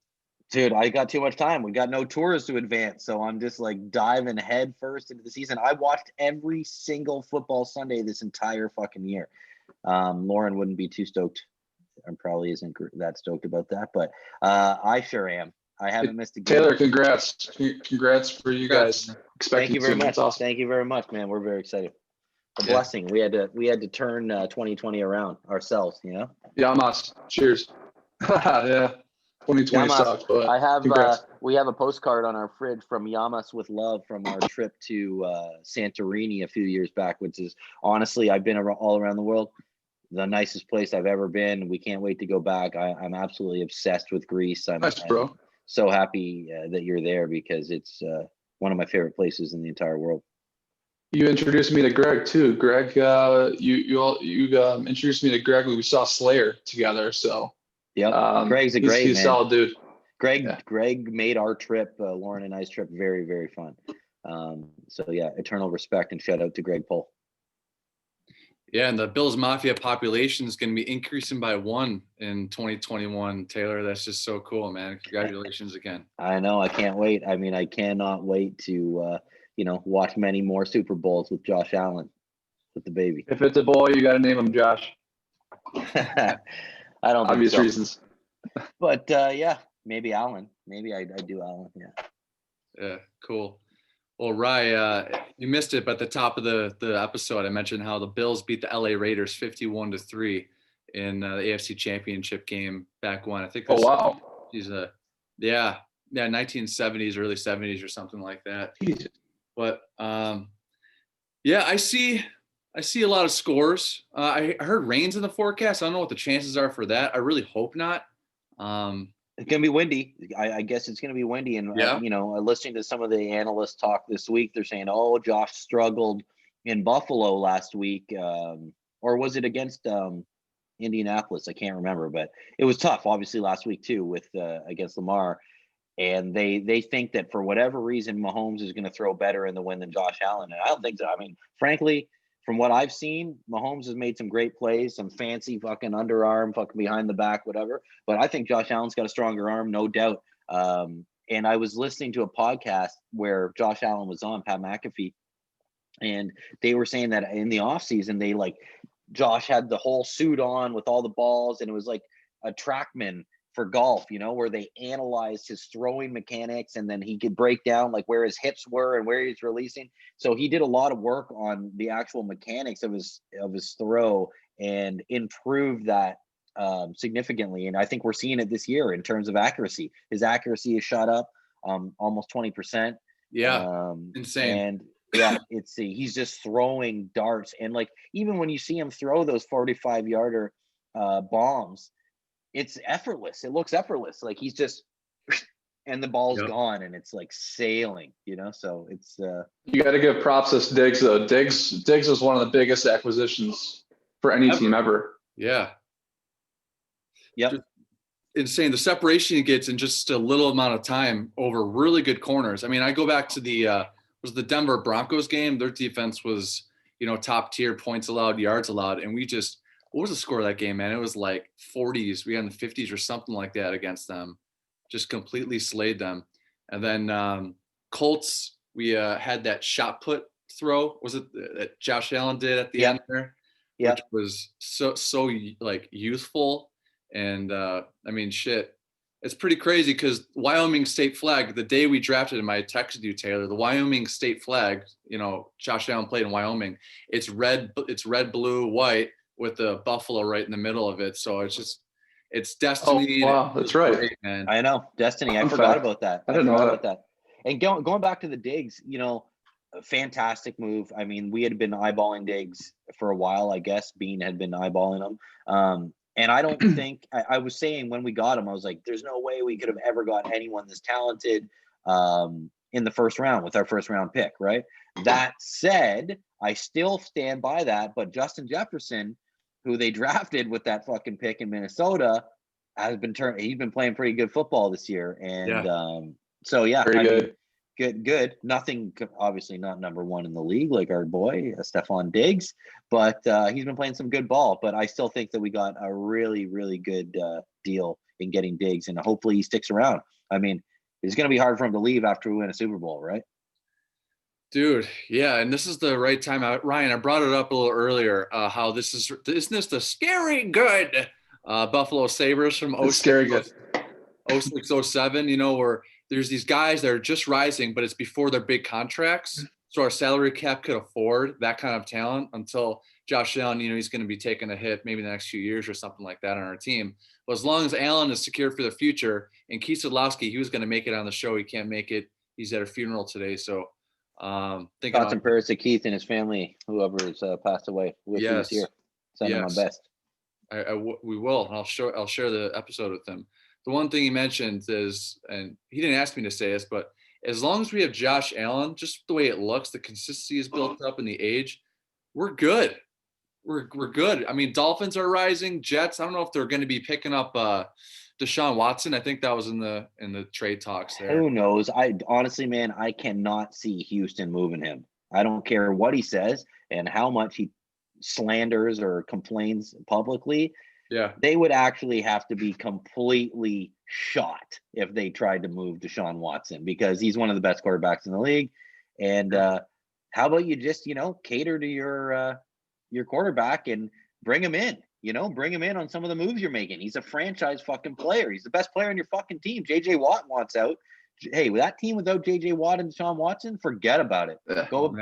Dude, I got too much time. We got no tours to advance, so I'm just like diving head first into the season. I watched every single football Sunday this entire fucking year. Lauren wouldn't be too stoked. And probably isn't that stoked about that, but I sure am. I haven't missed a game. Taylor, congrats for you guys. Thank you very much. Awesome. Thank you very much, man. We're very excited. A blessing. We had to turn 2020 around ourselves, Yamas. Cheers. Yeah. 2020 sucks, but I have congrats. we have a postcard on our fridge from Yamas with love from our trip to Santorini a few years back, which is honestly, I've been all around the world. The nicest place I've ever been. We can't wait to go back. I'm absolutely obsessed with Greece. Nice, bro. I'm so happy that you're there because it's one of my favorite places in the entire world. You introduced me to Greg too. Greg, you introduced me to Greg when we saw Slayer together. So yeah, Greg's he's man. Solid dude. Greg made our trip, Lauren and I's trip, very, very fun. So yeah, eternal respect and shout out to Greg Pohl. Yeah, and the Bills Mafia population is going to be increasing by 1 in 2021. Taylor, that's just so cool, man. Congratulations again. I know. I can't wait. I mean, I cannot wait to watch many more Super Bowls with Josh Allen, with the baby. If it's a boy, you got to name him Josh. I don't obvious think so. Reasons. But yeah, maybe Allen. Maybe I do Allen. Yeah. Yeah. Cool. Well, Rye, you missed it, but at the top of the episode, I mentioned how the Bills beat the LA Raiders 51-3 in the AFC Championship game back when. I think. Oh wow. He's 1970s, early 70s, or something like that. Jesus. But yeah, I see a lot of scores. I heard rains in the forecast. I don't know what the chances are for that. I really hope not. It's going to be windy. I guess it's going to be windy. And, listening to some of the analysts talk this week, they're saying, oh, Josh struggled in Buffalo last week. Or was it against Indianapolis? I can't remember. But it was tough, obviously, last week, too, with against Lamar. And they think that for whatever reason, Mahomes is going to throw better in the win than Josh Allen. And I don't think so. I mean, frankly, from what I've seen, Mahomes has made some great plays, some fancy fucking underarm, fucking behind the back, whatever. But I think Josh Allen's got a stronger arm, no doubt. And I was listening to a podcast where Josh Allen was on, Pat McAfee, and they were saying that in the offseason, Josh had the whole suit on with all the balls, and it was like a TrackMan for golf, where they analyzed his throwing mechanics, and then he could break down like where his hips were and where he's releasing. So he did a lot of work on the actual mechanics of his throw and improved that significantly. And I think we're seeing it this year in terms of accuracy. His accuracy is shot up almost 20%. Yeah, insane. And yeah, he's just throwing darts. And like, even when you see him throw those 45-yarder bombs, it's effortless. It looks effortless. Like he's just, and the ball's gone, and it's like sailing, So it's. You got to give props to Diggs though. Diggs was one of the biggest acquisitions for any team ever. Yeah. Yep. Just insane. The separation he gets in just a little amount of time over really good corners. I mean, I go back to the Denver Broncos game. Their defense was, top tier, points allowed, yards allowed, and we just. What was the score of that game, man? It was like 40s. We had in the 50s or something like that against them. Just completely slayed them. And then Colts, we had that shot put throw. Was it that Josh Allen did at the end there? Yeah. Which was so like youthful. And I mean, shit. It's pretty crazy because Wyoming state flag, the day we drafted him, I texted you, Taylor, the Wyoming state flag, Josh Allen played in Wyoming. It's red, blue, white, with the buffalo right in the middle of it. So it's destiny. Oh, wow. That's right. Great, man. I know. Destiny. I forgot about that. I didn't know about that. And going back to the Diggs, a fantastic move. I mean, we had been eyeballing Diggs for a while, I guess. Bean had been eyeballing him. And I don't think I was saying when we got him, I was like, there's no way we could have ever got anyone this talented in the first round with our first round pick. Right. That said, I still stand by that. But Justin Jefferson, who they drafted with that fucking pick in Minnesota, he's been playing pretty good football this year. And so, yeah, very good. Good. Nothing, obviously not number one in the league like our boy, Stephon Diggs, but he's been playing some good ball. But I still think that we got a really, really good deal in getting Diggs, and hopefully he sticks around. I mean, it's going to be hard for him to leave after we win a Super Bowl, right? Dude, yeah, and this is the right time. Ryan, I brought it up a little earlier, how isn't this the scary good Buffalo Sabres from Scary good. 06, 07, where there's these guys that are just rising, but it's before their big contracts. So our salary cap could afford that kind of talent until Josh Allen, he's going to be taking a hit maybe the next few years or something like that on our team. But as long as Allen is secure for the future, and Szydlowski, he was going to make it on the show. He can't make it. He's at a funeral today. So thoughts and prayers to Keith and his family, whoever has passed away. Wish he was here. Send him my best. We will. I'll share the episode with him. The one thing he mentioned is, and he didn't ask me to say this, but as long as we have Josh Allen, just the way it looks, the consistency is built up in the age, we're good. We're good. I mean, Dolphins are rising. Jets, I don't know if they're going to be picking up Deshaun Watson. I think that was in the trade talks there. Who knows? Honestly, man, I cannot see Houston moving him. I don't care what he says and how much he slanders or complains publicly. Yeah, they would actually have to be completely shot if they tried to move Deshaun Watson, because he's one of the best quarterbacks in the league. And how about you just, cater to your quarterback and bring him in, bring him in on some of the moves you're making. He's a franchise fucking player. He's the best player on your fucking team. JJ Watt wants out. Hey, with that team without JJ Watt and Deshaun Watson, forget about it. Go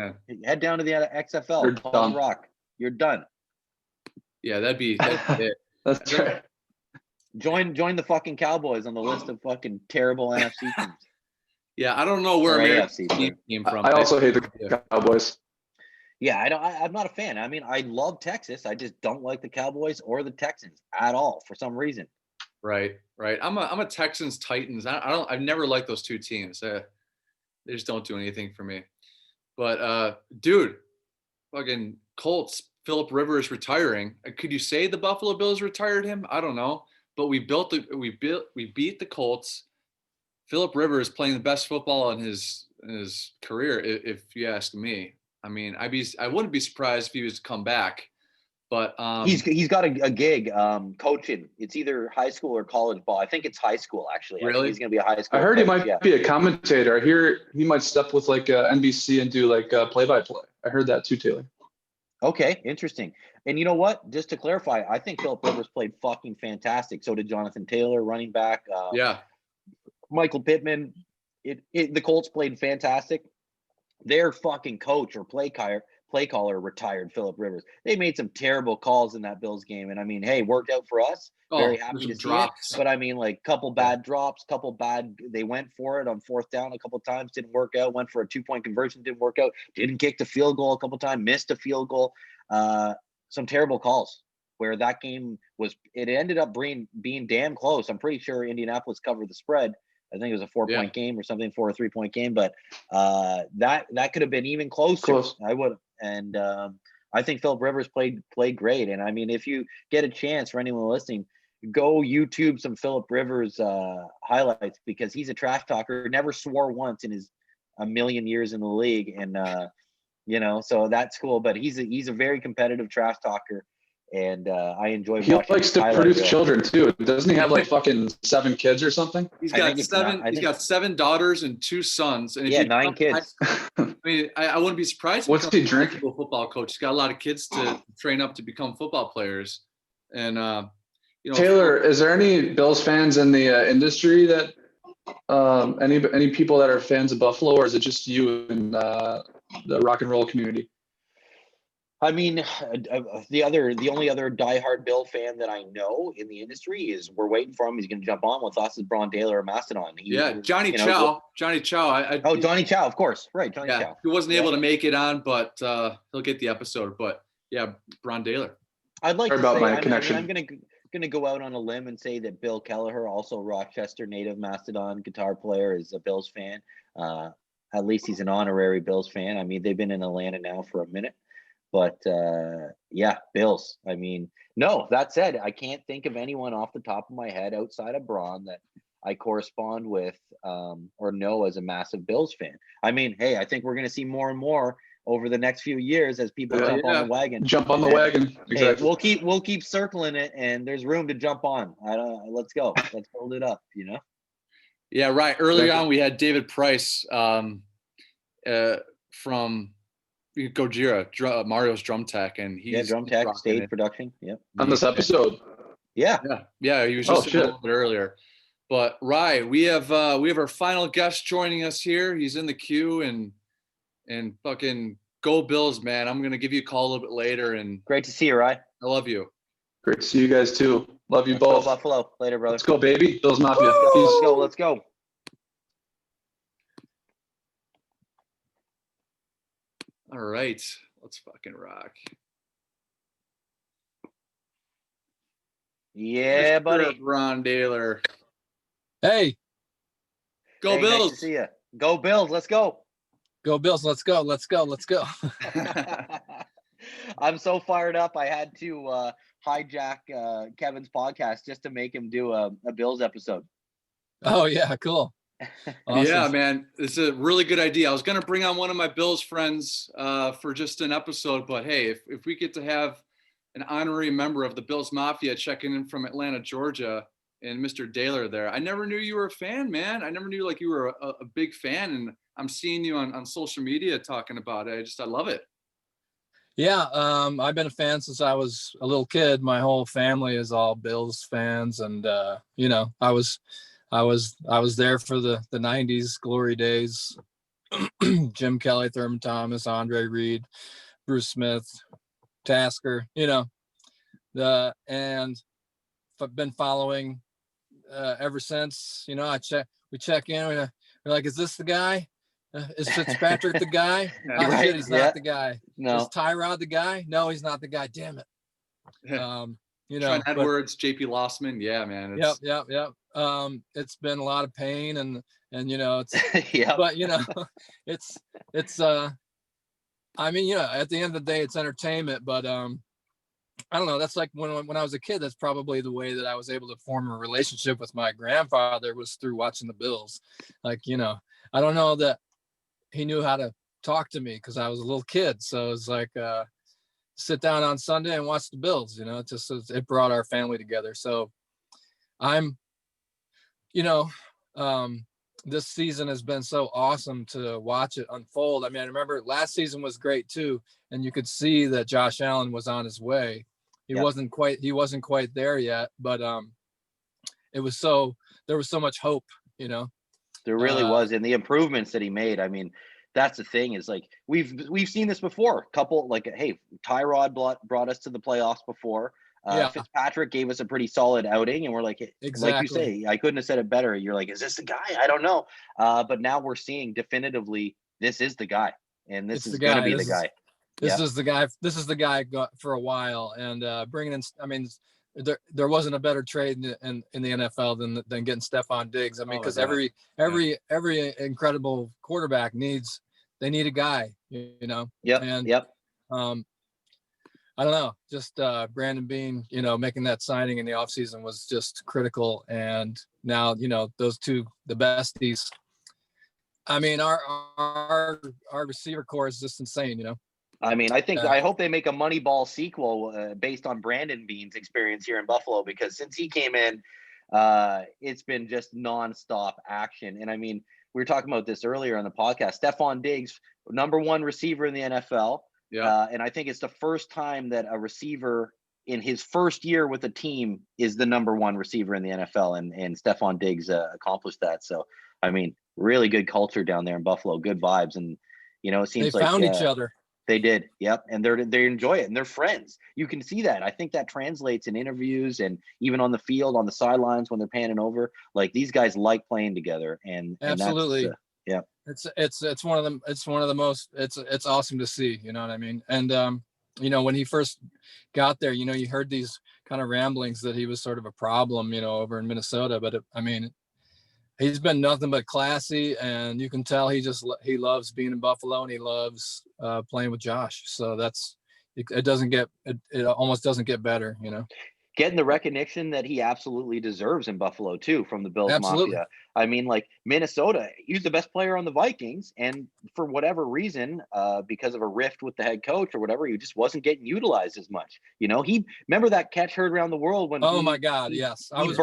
head down to the XFL. Rock. You're done. Yeah, that'd be it. That's right. Join the fucking Cowboys on the list of fucking terrible NFC teams. Yeah, I don't know where AFC came from. I also hate the Cowboys. Yeah, I'm not a fan. I mean, I love Texas. I just don't like the Cowboys or the Texans at all for some reason. Right. I'm a Texans Titans. I've never liked those two teams. They just don't do anything for me. But dude, fucking Colts. Phillip Rivers retiring. Could you say the Buffalo Bills retired him? I don't know, but we beat the Colts. Phillip Rivers playing the best football in his career, if you ask me. I mean, I wouldn't be surprised if he was to come back, but he's got a gig coaching. It's either high school or college ball. I think it's high school actually. Really? I think he's gonna be a high school. I heard coach, he might be a commentator. I hear he might step with like NBC and do like play-by-play. I heard that too, Taylor. Okay, interesting. And you know what? Just to clarify, I think Phillip Rivers played fucking fantastic. So did Jonathan Taylor, running back. Michael Pittman. The Colts played fantastic. Their fucking coach or play caller retired Phillip Rivers. They made some terrible calls in that Bills game. And I mean, hey, worked out for us. Very happy to see it. But I mean, like, couple bad drops, they went for it on fourth down a couple of times, didn't work out, went for a 2-point conversion, didn't work out, didn't kick the field goal a couple of times, missed a field goal. Some terrible calls where that game it ended up being damn close. I'm pretty sure Indianapolis covered the spread. I think it was a 4-point game or something, 4 or 3-point game, but that could have been even closer. Close. I would. And I think Phillip Rivers played great. And I mean, if you get a chance, for anyone listening, go YouTube some Phillip Rivers highlights, because he's a trash talker. Never swore once in his a million years in the league, and so that's cool. But he's a very competitive trash talker, and I enjoy. He likes to produce children too. Doesn't he have like fucking 7 kids or something? He's got 7. He's got 7 daughters and 2 sons. And 9 kids. I mean, I wouldn't be surprised. What's he drinking? Football coach. He's got a lot of kids to train up to become football players, and Taylor, is there any Bills fans in the industry that any people that are fans of Buffalo, or is it just you and the rock and roll community? I mean, the only other diehard Bill fan that I know in the industry is we're waiting for him. He's going to jump on with us is Brann Dailor of Mastodon. Johnny Chow. Johnny Chow. Johnny Chow, of course. Right, Johnny Chow. He wasn't able to make it on, but he'll get the episode. But yeah, Brann Dailor. I'd like to about say, my connection. I'm going to go out on a limb and say that Bill Kelleher, also Rochester native Mastodon guitar player, is a Bills fan. At least he's an honorary Bills fan. I mean, they've been in Atlanta now for a minute. But Bills. I mean, no, that said, I can't think of anyone off the top of my head outside of Brann that I correspond with or know as a massive Bills fan. I mean, hey, I think we're going to see more and more over the next few years as people jump on the wagon. Jump on the wagon. Exactly. Hey, we'll keep circling it, and there's room to jump on. Let's go. Let's build it up. Yeah, right. Earlier on, we had David Price from Gojira, Mario's drum tech, and he's drum tech, stage production. Yep. On this episode. Yeah. He was just a little bit earlier. But we have our final guest joining us here. He's in the queue, and fucking go Bills, man. I'm gonna give you a call a little bit later. And great to see you, Rye. I love you. Great to see you guys too. Love you both. Go Buffalo. Later, brother. Let's go, baby. Bills Mafia. Let's go. All right, let's fucking rock. Yeah, buddy. Brann Dailor. Hey. Go Bills. Nice to see you. Go Bills. Let's go. Go Bills. Let's go. Let's go. Let's go. I'm so fired up. I had to hijack Kevin's podcast just to make him do a Bills episode. Oh, yeah. Cool. Awesome. Yeah, man. It's a really good idea. I was going to bring on one of my Bills friends for just an episode, but hey, if we get to have an honorary member of the Bills Mafia checking in from Atlanta, Georgia, and Mr. Dailor there. I never knew you were a fan, man. I never knew you were a big fan, and I'm seeing you on social media talking about it. I love it. Yeah, I've been a fan since I was a little kid. My whole family is all Bills fans, and I was there for the 90s glory days. Jim Kelly, Thurman Thomas, Andre Reed, Bruce Smith, Tasker, and I've been following ever since. We check in, we're like, is this the guy? Is Fitzpatrick the guy? Oh, right. Shit, he's not the guy. No. Is Tyrod the guy? No, he's not the guy. Damn it. Trent Edwards, JP Lossman. Yeah, man. Yep. It's been a lot of pain and it's yeah. But it's I mean, at the end of the day it's entertainment, but I don't know, that's like when I was a kid, that's probably the way that I was able to form a relationship with my grandfather, was through watching the Bills. I don't know that he knew how to talk to me because I was a little kid, so it was like sit down on Sunday and watch the Bills. It brought our family together. So I'm this season has been so awesome to watch it unfold. I mean, I remember last season was great too, and you could see that Josh Allen was on his way. He wasn't quite there yet, but there was so much hope, There really was, and the improvements that he made. I mean, that's the thing, is like we've seen this before. Hey, Tyrod brought us to the playoffs before. Fitzpatrick gave us a pretty solid outing, and we're like, exactly. Like you say, I couldn't have said it better. You're like, is this the guy? I don't know. But now we're seeing definitively this is the guy, and this is going to be the guy. This is the guy. This is the guy for a while, and bringing in. I mean, there wasn't a better trade in the NFL than getting Stephon Diggs. I mean, because every incredible quarterback needs a guy, Yep. I don't know, just Brandon Beane, making that signing in the offseason was just critical. And now, those two, the besties. I mean, our receiver core is just insane, I mean, I hope they make a Moneyball sequel based on Brandon Beane's experience here in Buffalo, because since he came in, it's been just nonstop action. And I mean, we were talking about this earlier on the podcast. Stephon Diggs, #1 receiver in the NFL. Yeah. And I think it's the first time that a receiver in his first year with a team is the #1 receiver in the NFL. And Stephon Diggs accomplished that. So, I mean, really good culture down there in Buffalo, good vibes. And, it seems they found each other. They did. Yep. And they enjoy it, and they're friends. You can see that. I think that translates in interviews and even on the field, on the sidelines when they're panning over. Like, these guys like playing together. And absolutely. Yeah. It's one of them. It's one of the most, it's awesome to see, you know what I mean? And, when he first got there, you heard these kind of ramblings that he was sort of a problem, over in Minnesota, but he's been nothing but classy, and you can tell he loves being in Buffalo, and he loves playing with Josh. So it almost doesn't get better, getting the recognition that he absolutely deserves in Buffalo too, from the Bills Absolutely. Mafia. I mean, like Minnesota, he was the best player on the Vikings, and for whatever reason, because of a rift with the head coach or whatever, he just wasn't getting utilized as much. You know, he remember that catch heard around the world when Oh my God, yes. I was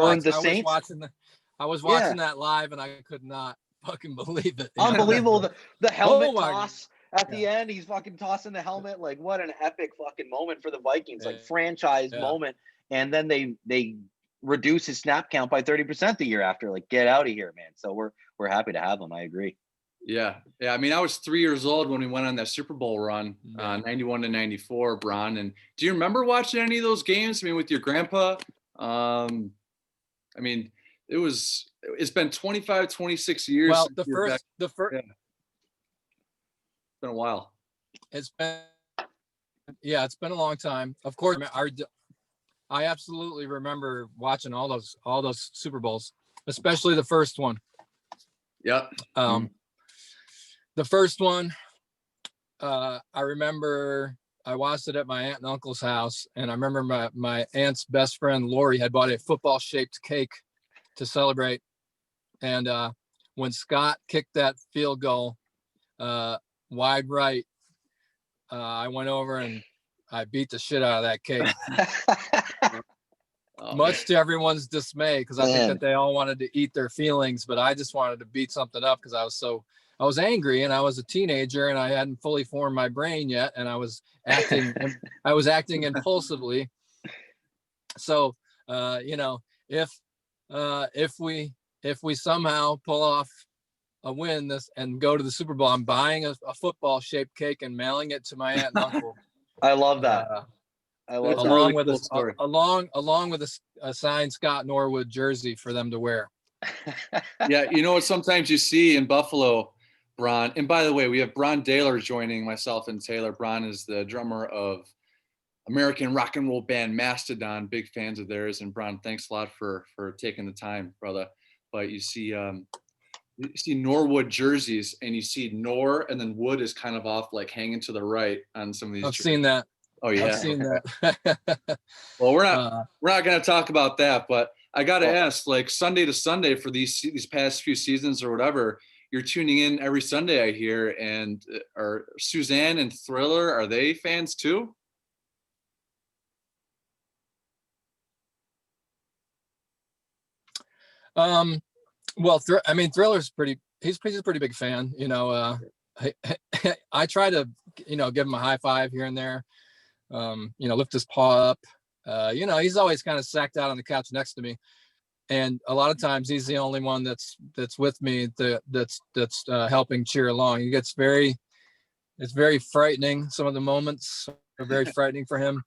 watching that live and I could not fucking believe it. Unbelievable. The helmet Oh my toss at the end, he's fucking tossing the helmet. Like, what an epic fucking moment for the Vikings, like franchise moment. And then they reduce his snap count by 30% the year after. Like, get out of here, man. So we're happy to have him. I agree. Yeah. I mean, I was 3 years old when we went on that Super Bowl run, 91 to 94, Brann. And do you remember watching any of those games? I mean, with your grandpa? I mean, it's been 25, 26 years. Well, the first. It's been a while. It's been a long time. Of course, I absolutely remember watching all those Super Bowls, especially the first one. Yep. The first one, I remember I watched it at my aunt and uncle's house, and I remember my aunt's best friend Lori had bought a football-shaped cake to celebrate, and when Scott kicked that field goal wide right, I went over and I beat the shit out of that cake. Much to everyone's dismay, because I think that they all wanted to eat their feelings, but I just wanted to beat something up because I was angry and I was a teenager and I hadn't fully formed my brain yet, and I was acting impulsively. So you know, if we somehow pull off a win and go to the Super Bowl, I'm buying a football shaped cake and mailing it to my aunt and uncle. I love that. Along with a signed Scott Norwood jersey for them to wear. Yeah, you know what sometimes you see in Buffalo, Brann, and by the way, we have Brann Dailor joining myself and Taylor. Brann is the drummer of American rock and roll band Mastodon, big fans of theirs. And Brann, thanks a lot for taking the time, brother. But you see Norwood jerseys, and you see Nor, and then Wood is kind of off, like hanging to the right on some of these. I've seen that. Oh yeah, I've seen that. Well, we're not going to talk about that, but I got to ask, like Sunday to Sunday for these past few seasons or whatever, you're tuning in every Sunday, I hear, and are Suzanne and Thriller, are they fans too? Well, Thriller's he's a pretty big fan, you know. I try to, you know, give him a high five here and there, you know, lift his paw up. You know, he's always kind of sacked out on the couch next to me, and a lot of times he's the only one that's with me that's helping cheer along. It's very frightening. Some of the moments are very frightening for him,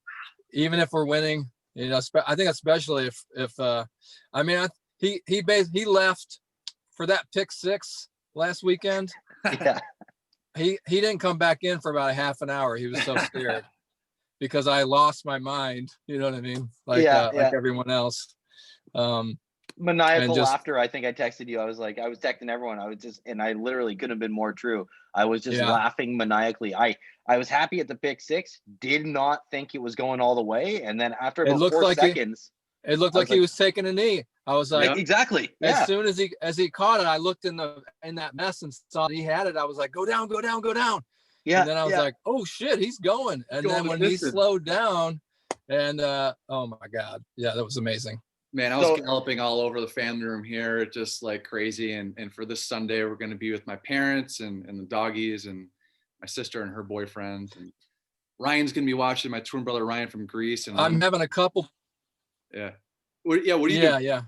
even if we're winning. You know, I think especially if he left for that pick six last weekend. Yeah. He didn't come back in for about a half an hour. He was so scared because I lost my mind. You know what I mean? Like everyone else. Maniacal laughter. I think I texted you. I was texting everyone. I literally couldn't have been more true. I was just laughing maniacally. I was happy at the pick six. Did not think it was going all the way. And then after about 4 seconds, it looked like he was taking a knee. I was like, exactly. Yeah. As soon as he caught it, I looked in that mess and saw he had it. I was like, go down. Yeah. And then I was like, oh shit, he's going. And then when he slowed down, and oh my God, yeah, that was amazing. Man, I was galloping all over the family room here, just like crazy. And for this Sunday, we're going to be with my parents and the doggies and my sister and her boyfriend. And Ryan's going to be watching, my twin brother Ryan from Greece. And I'm having a couple. Yeah. What do you do? Yeah.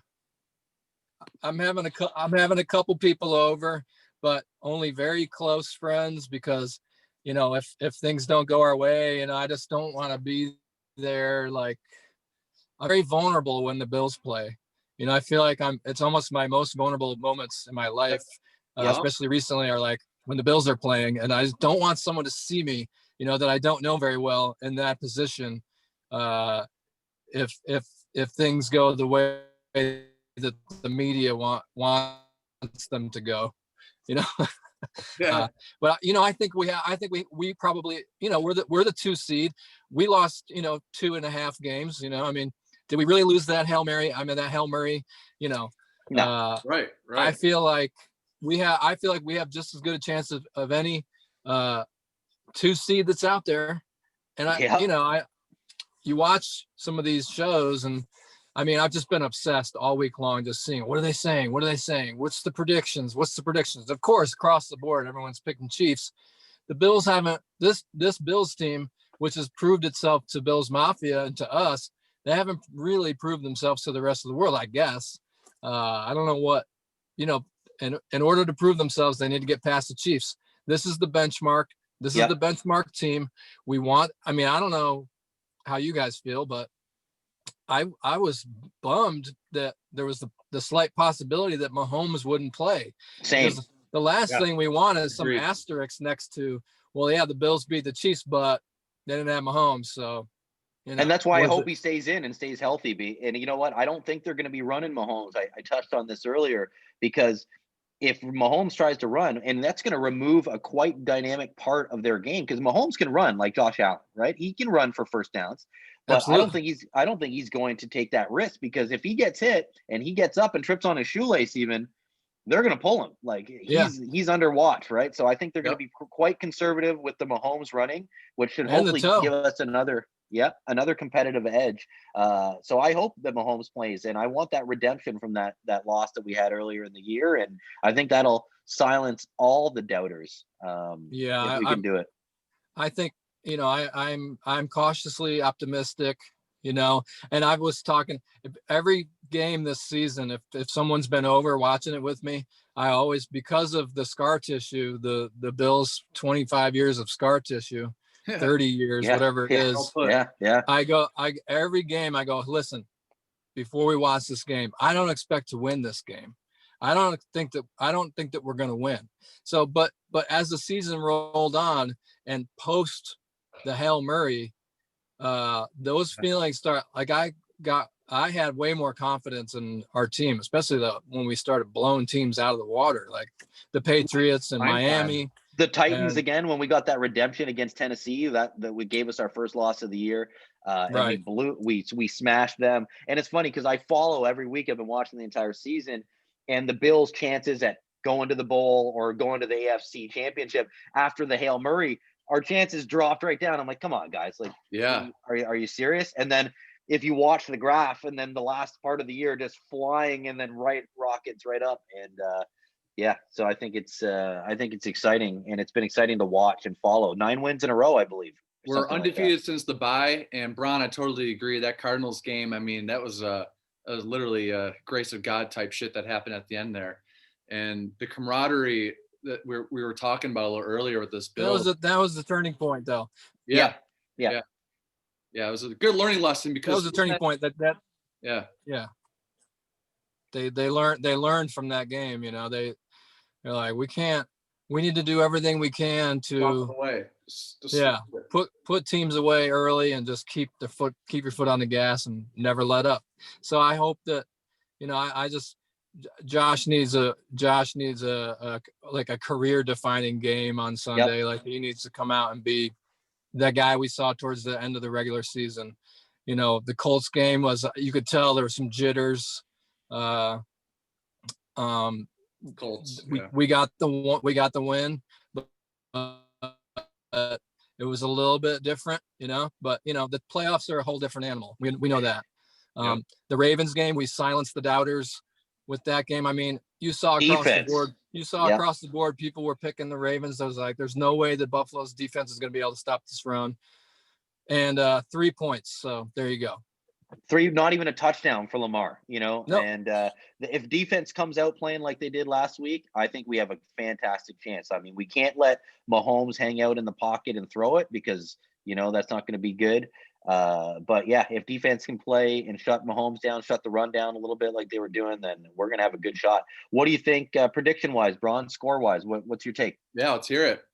I'm having a couple people over, but only very close friends, because, you know, if things don't go our way, you know, I just don't want to be there. Like, I'm very vulnerable when the Bills play. You know, I feel like it's almost my most vulnerable moments in my life, especially recently, are like when the Bills are playing, and I just don't want someone to see me, you know, that I don't know very well in that position. If things go the way that the media wants them to go, you know. But you know, I think we probably, you know, we're the 2 seed. We lost, you know, 2.5 games. You know, I mean, did we really lose that Hail Mary? I mean, that Hail Mary, No. Right. I feel like we have just as good a chance of any 2 seed that's out there. And you watch some of these shows, and I mean, I've just been obsessed all week long, just seeing what are they saying? What are they saying? What's the predictions? Of course, across the board, everyone's picking Chiefs. The Bills haven't. This Bills team, which has proved itself to Bills Mafia and to us, they haven't really proved themselves to the rest of the world, I guess. I don't know what, in order to prove themselves, they need to get past the Chiefs. This is the benchmark. This is the benchmark team we want. I mean, I don't know how you guys feel, but I was bummed that there was the slight possibility that Mahomes wouldn't play. Same. Because the last thing we want is some asterisk next to, well, yeah, the Bills beat the Chiefs, but they didn't have Mahomes. So, and that's why I hope he stays in and stays healthy. And you know what? I don't think they're going to be running Mahomes. I touched on this earlier, because if Mahomes tries to run, and that's going to remove a quite dynamic part of their game, because Mahomes can run like Josh Allen, right? He can run for first downs. But absolutely. I don't think he's going to take that risk, because if he gets hit and he gets up and trips on his shoelace, even, they're going to pull him. Like he's under watch, right? So I think they're going to be quite conservative with the Mahomes running, which should hopefully give us another competitive edge. So I hope that Mahomes plays, and I want that redemption from that loss that we had earlier in the year, and I think that'll silence all the doubters. If we can do it. I think. I'm cautiously optimistic, and I was talking every game this season. If someone's been over watching it with me, I always, because of the scar tissue, the Bills 25 years of scar tissue, 30 years, whatever it is. Every game I go, listen, before we watch this game, I don't expect to win this game. I don't think that we're going to win. So, but as the season rolled on and post the Hail Mary, those feelings start, like I had way more confidence in our team, especially when we started blowing teams out of the water, like the Patriots and Miami. The Titans again, when we got that redemption against Tennessee, that we gave us our first loss of the year. And we smashed them. And it's funny because I follow every week. I've been watching the entire season, and the Bills' chances at going to the bowl or going to the AFC Championship after the Hail Mary, our chances dropped right down. I'm like, come on, guys. Like, are you serious? And then if you watch the graph, and then the last part of the year just flying, and then rockets right up. And so I think it's exciting, and it's been exciting to watch and follow. 9 wins in a row, I believe. We're undefeated since the bye. And Brann, I totally agree. That Cardinals game, I mean, that was literally a grace of God type shit that happened at the end there. And the camaraderie that we were talking about a little earlier with this Bill. That was the turning point, though. Yeah. It was a good learning lesson, because that was the turning point. They learned from that game. They're like, we need to do everything we can to put teams away early, and just keep your foot on the gas and never let up. So I hope that, Josh needs a career defining game on Sunday. Like, he needs to come out and be that guy we saw towards the end of the regular season. The Colts game was, you could tell there were some jitters. Colts. We got the win, but it was a little bit different, but the playoffs are a whole different animal. We know that. The Ravens game, we silenced the doubters with that game. I mean, you saw across the board. Across the board, people were picking the Ravens. I was like, there's no way that Buffalo's defense is going to be able to stop this run. And 3 points. So there you go. 3, not even a touchdown for Lamar, Nope. And if defense comes out playing like they did last week, I think we have a fantastic chance. I mean, we can't let Mahomes hang out in the pocket and throw it, because, that's not going to be good. But yeah, if defense can play and shut Mahomes down, shut the run down a little bit like they were doing, then we're going to have a good shot. What do you think prediction wise, Brann, score wise? What's your take? Yeah, let's hear it.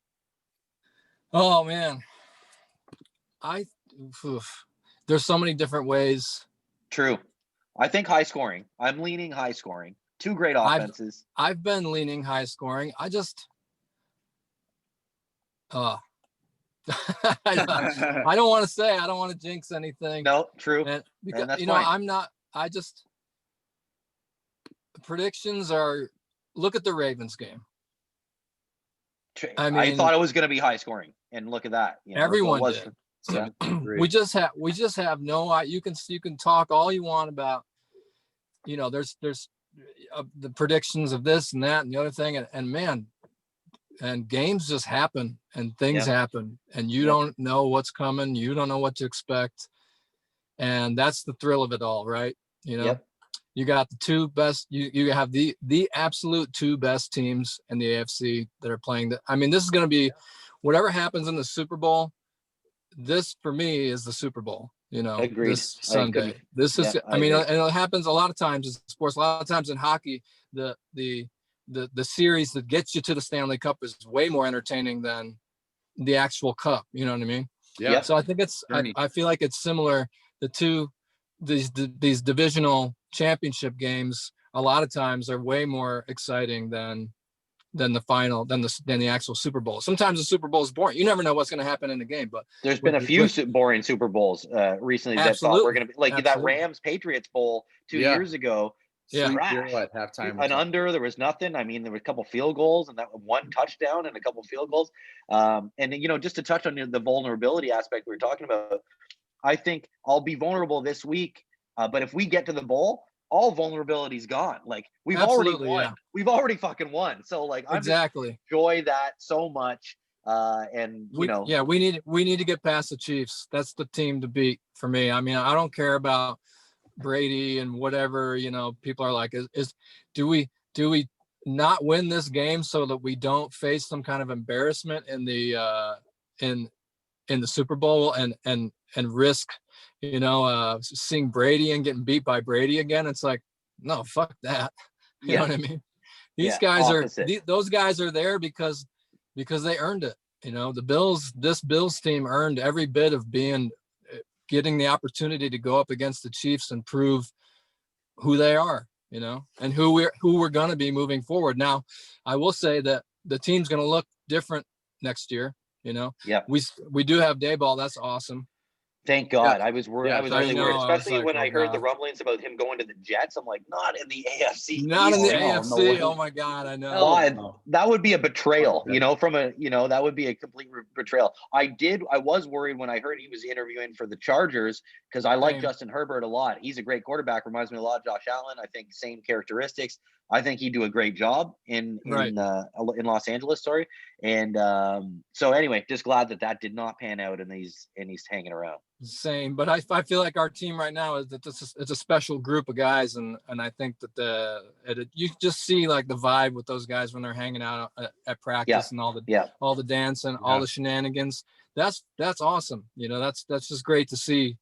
Oh man. There's so many different ways. True. I think high scoring. I'm leaning high scoring. 2 great offenses. I've been leaning high scoring. I don't want to say. I don't want to jinx anything. No, true. And because that's you know, fine. I'm not. I just predictions are. Look at the Ravens game. I mean, thought it was going to be high scoring, and look at that. You know, everyone so it was, did. Yeah. we just have no. You can talk all you want about. You know, there's the predictions of this and that and the other thing, and man, and games just happen and things happen, and you don't know what's coming. You don't know what to expect, and that's the thrill of it all, right? You know, you got the two best. You have the absolute two best teams in the AFC that are playing. I mean, this is going to be whatever happens in the Super Bowl. This for me is the Super Bowl. You know, this Sunday. This is. I mean, and it happens a lot of times in sports. A lot of times in hockey, the series that gets you to the Stanley Cup is way more entertaining than the actual cup. You know what I mean? Yeah. So I think it's. I feel like it's similar. These divisional championship games a lot of times are way more exciting than the final than the actual Super Bowl. Sometimes the Super Bowl is boring. You never know what's going to happen in the game. But there's been a few boring Super Bowls recently that thought we're going to be like that Rams Patriots Bowl 2 years ago. Trash. At halftime. And under there was nothing. I mean, there were a couple field goals and that one touchdown and a couple field goals. And you know, just to touch on the vulnerability aspect we were talking about, I think I'll be vulnerable this week. But if we get to the bowl, all vulnerability's gone. Like we've already won. Yeah. We've already fucking won. So like I enjoy that so much. And you know, we need to get past the Chiefs. That's the team to beat for me. I mean, I don't care about Brady and whatever, you know, people are like, do we not win this game so that we don't face some kind of embarrassment in the Super Bowl and risk, you know, seeing Brady and getting beat by Brady again? It's like, no, fuck that. You know what I mean? These guys those guys are there because they earned it. You know, this Bills team earned every bit of getting the opportunity to go up against the Chiefs and prove who they are, you know, and who we're going to be moving forward. Now, I will say that the team's going to look different next year. You know, we do have Dayball. That's awesome. Thank God. I was worried. I was really worried, especially like, when I heard the rumblings about him going to the Jets. I'm like, not in the AFC. Not in the AFC. Oh my God, I know. God, that would be a betrayal. You know, that would be a complete betrayal. I was worried when I heard he was interviewing for the Chargers because I like Justin Herbert a lot. He's a great quarterback. Reminds me a lot of Josh Allen. I think same characteristics. I think he'd do a great job in Los Angeles. Sorry. And so anyway, just glad that did not pan out and he's hanging around. Same, but I feel like our team right now is that it's a special group of guys, and I think that you just see like the vibe with those guys when they're hanging out at practice and all the dancing, all the shenanigans. That's awesome. You know, that's just great to see.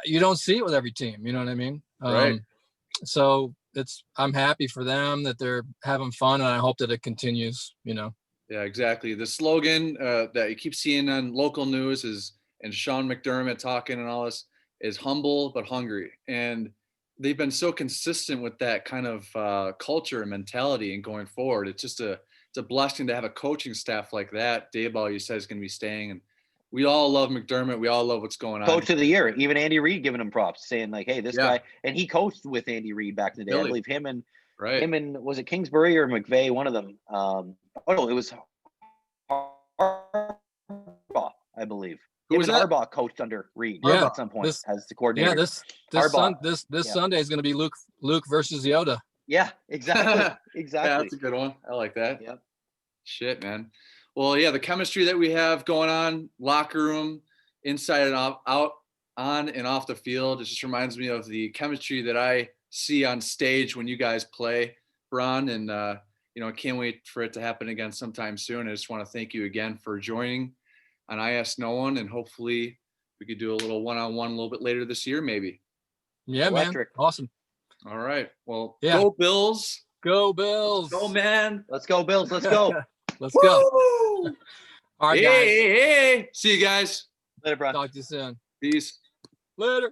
You don't see it with every team. You know what I mean? Right. So I'm happy for them that they're having fun, and I hope that it continues. You know. Yeah, exactly. The slogan that you keep seeing on local news and Sean McDermott talking and all this is humble but hungry. And they've been so consistent with that kind of culture and mentality and going forward. It's just it's a blessing to have a coaching staff like that. Dayball, you said, is going to be staying. And we all love McDermott. We all love what's going on. Coach of the year. Even Andy Reid giving him props, saying like, hey, this guy. And he coached with Andy Reid back in the day. I believe him and was it Kingsbury or McVay? One of them. It was Harbaugh, I believe. Harbaugh coached under Reid at some point as the coordinator. Yeah, this Sunday is going to be Luke versus Yoda. Yeah, exactly. Exactly. Yeah, that's a good one. I like that. Yeah. Shit, man. Well, yeah, the chemistry that we have going on, locker room, inside and out, on and off the field, it just reminds me of the chemistry that I see on stage when you guys play, Brann, and you know, I can't wait for it to happen again sometime soon. I just want to thank you again for joining on I Ask No One, and hopefully we could do a little one-on-one a little bit later this year, maybe. Yeah, Electric. Man. Awesome. All right. Well, Go Bills. Go Bills. Go, man. Let's go, Bills. Let's go. Let's go. All right, guys. Hey. See you guys. Later, bro. Talk to you soon. Peace. Later.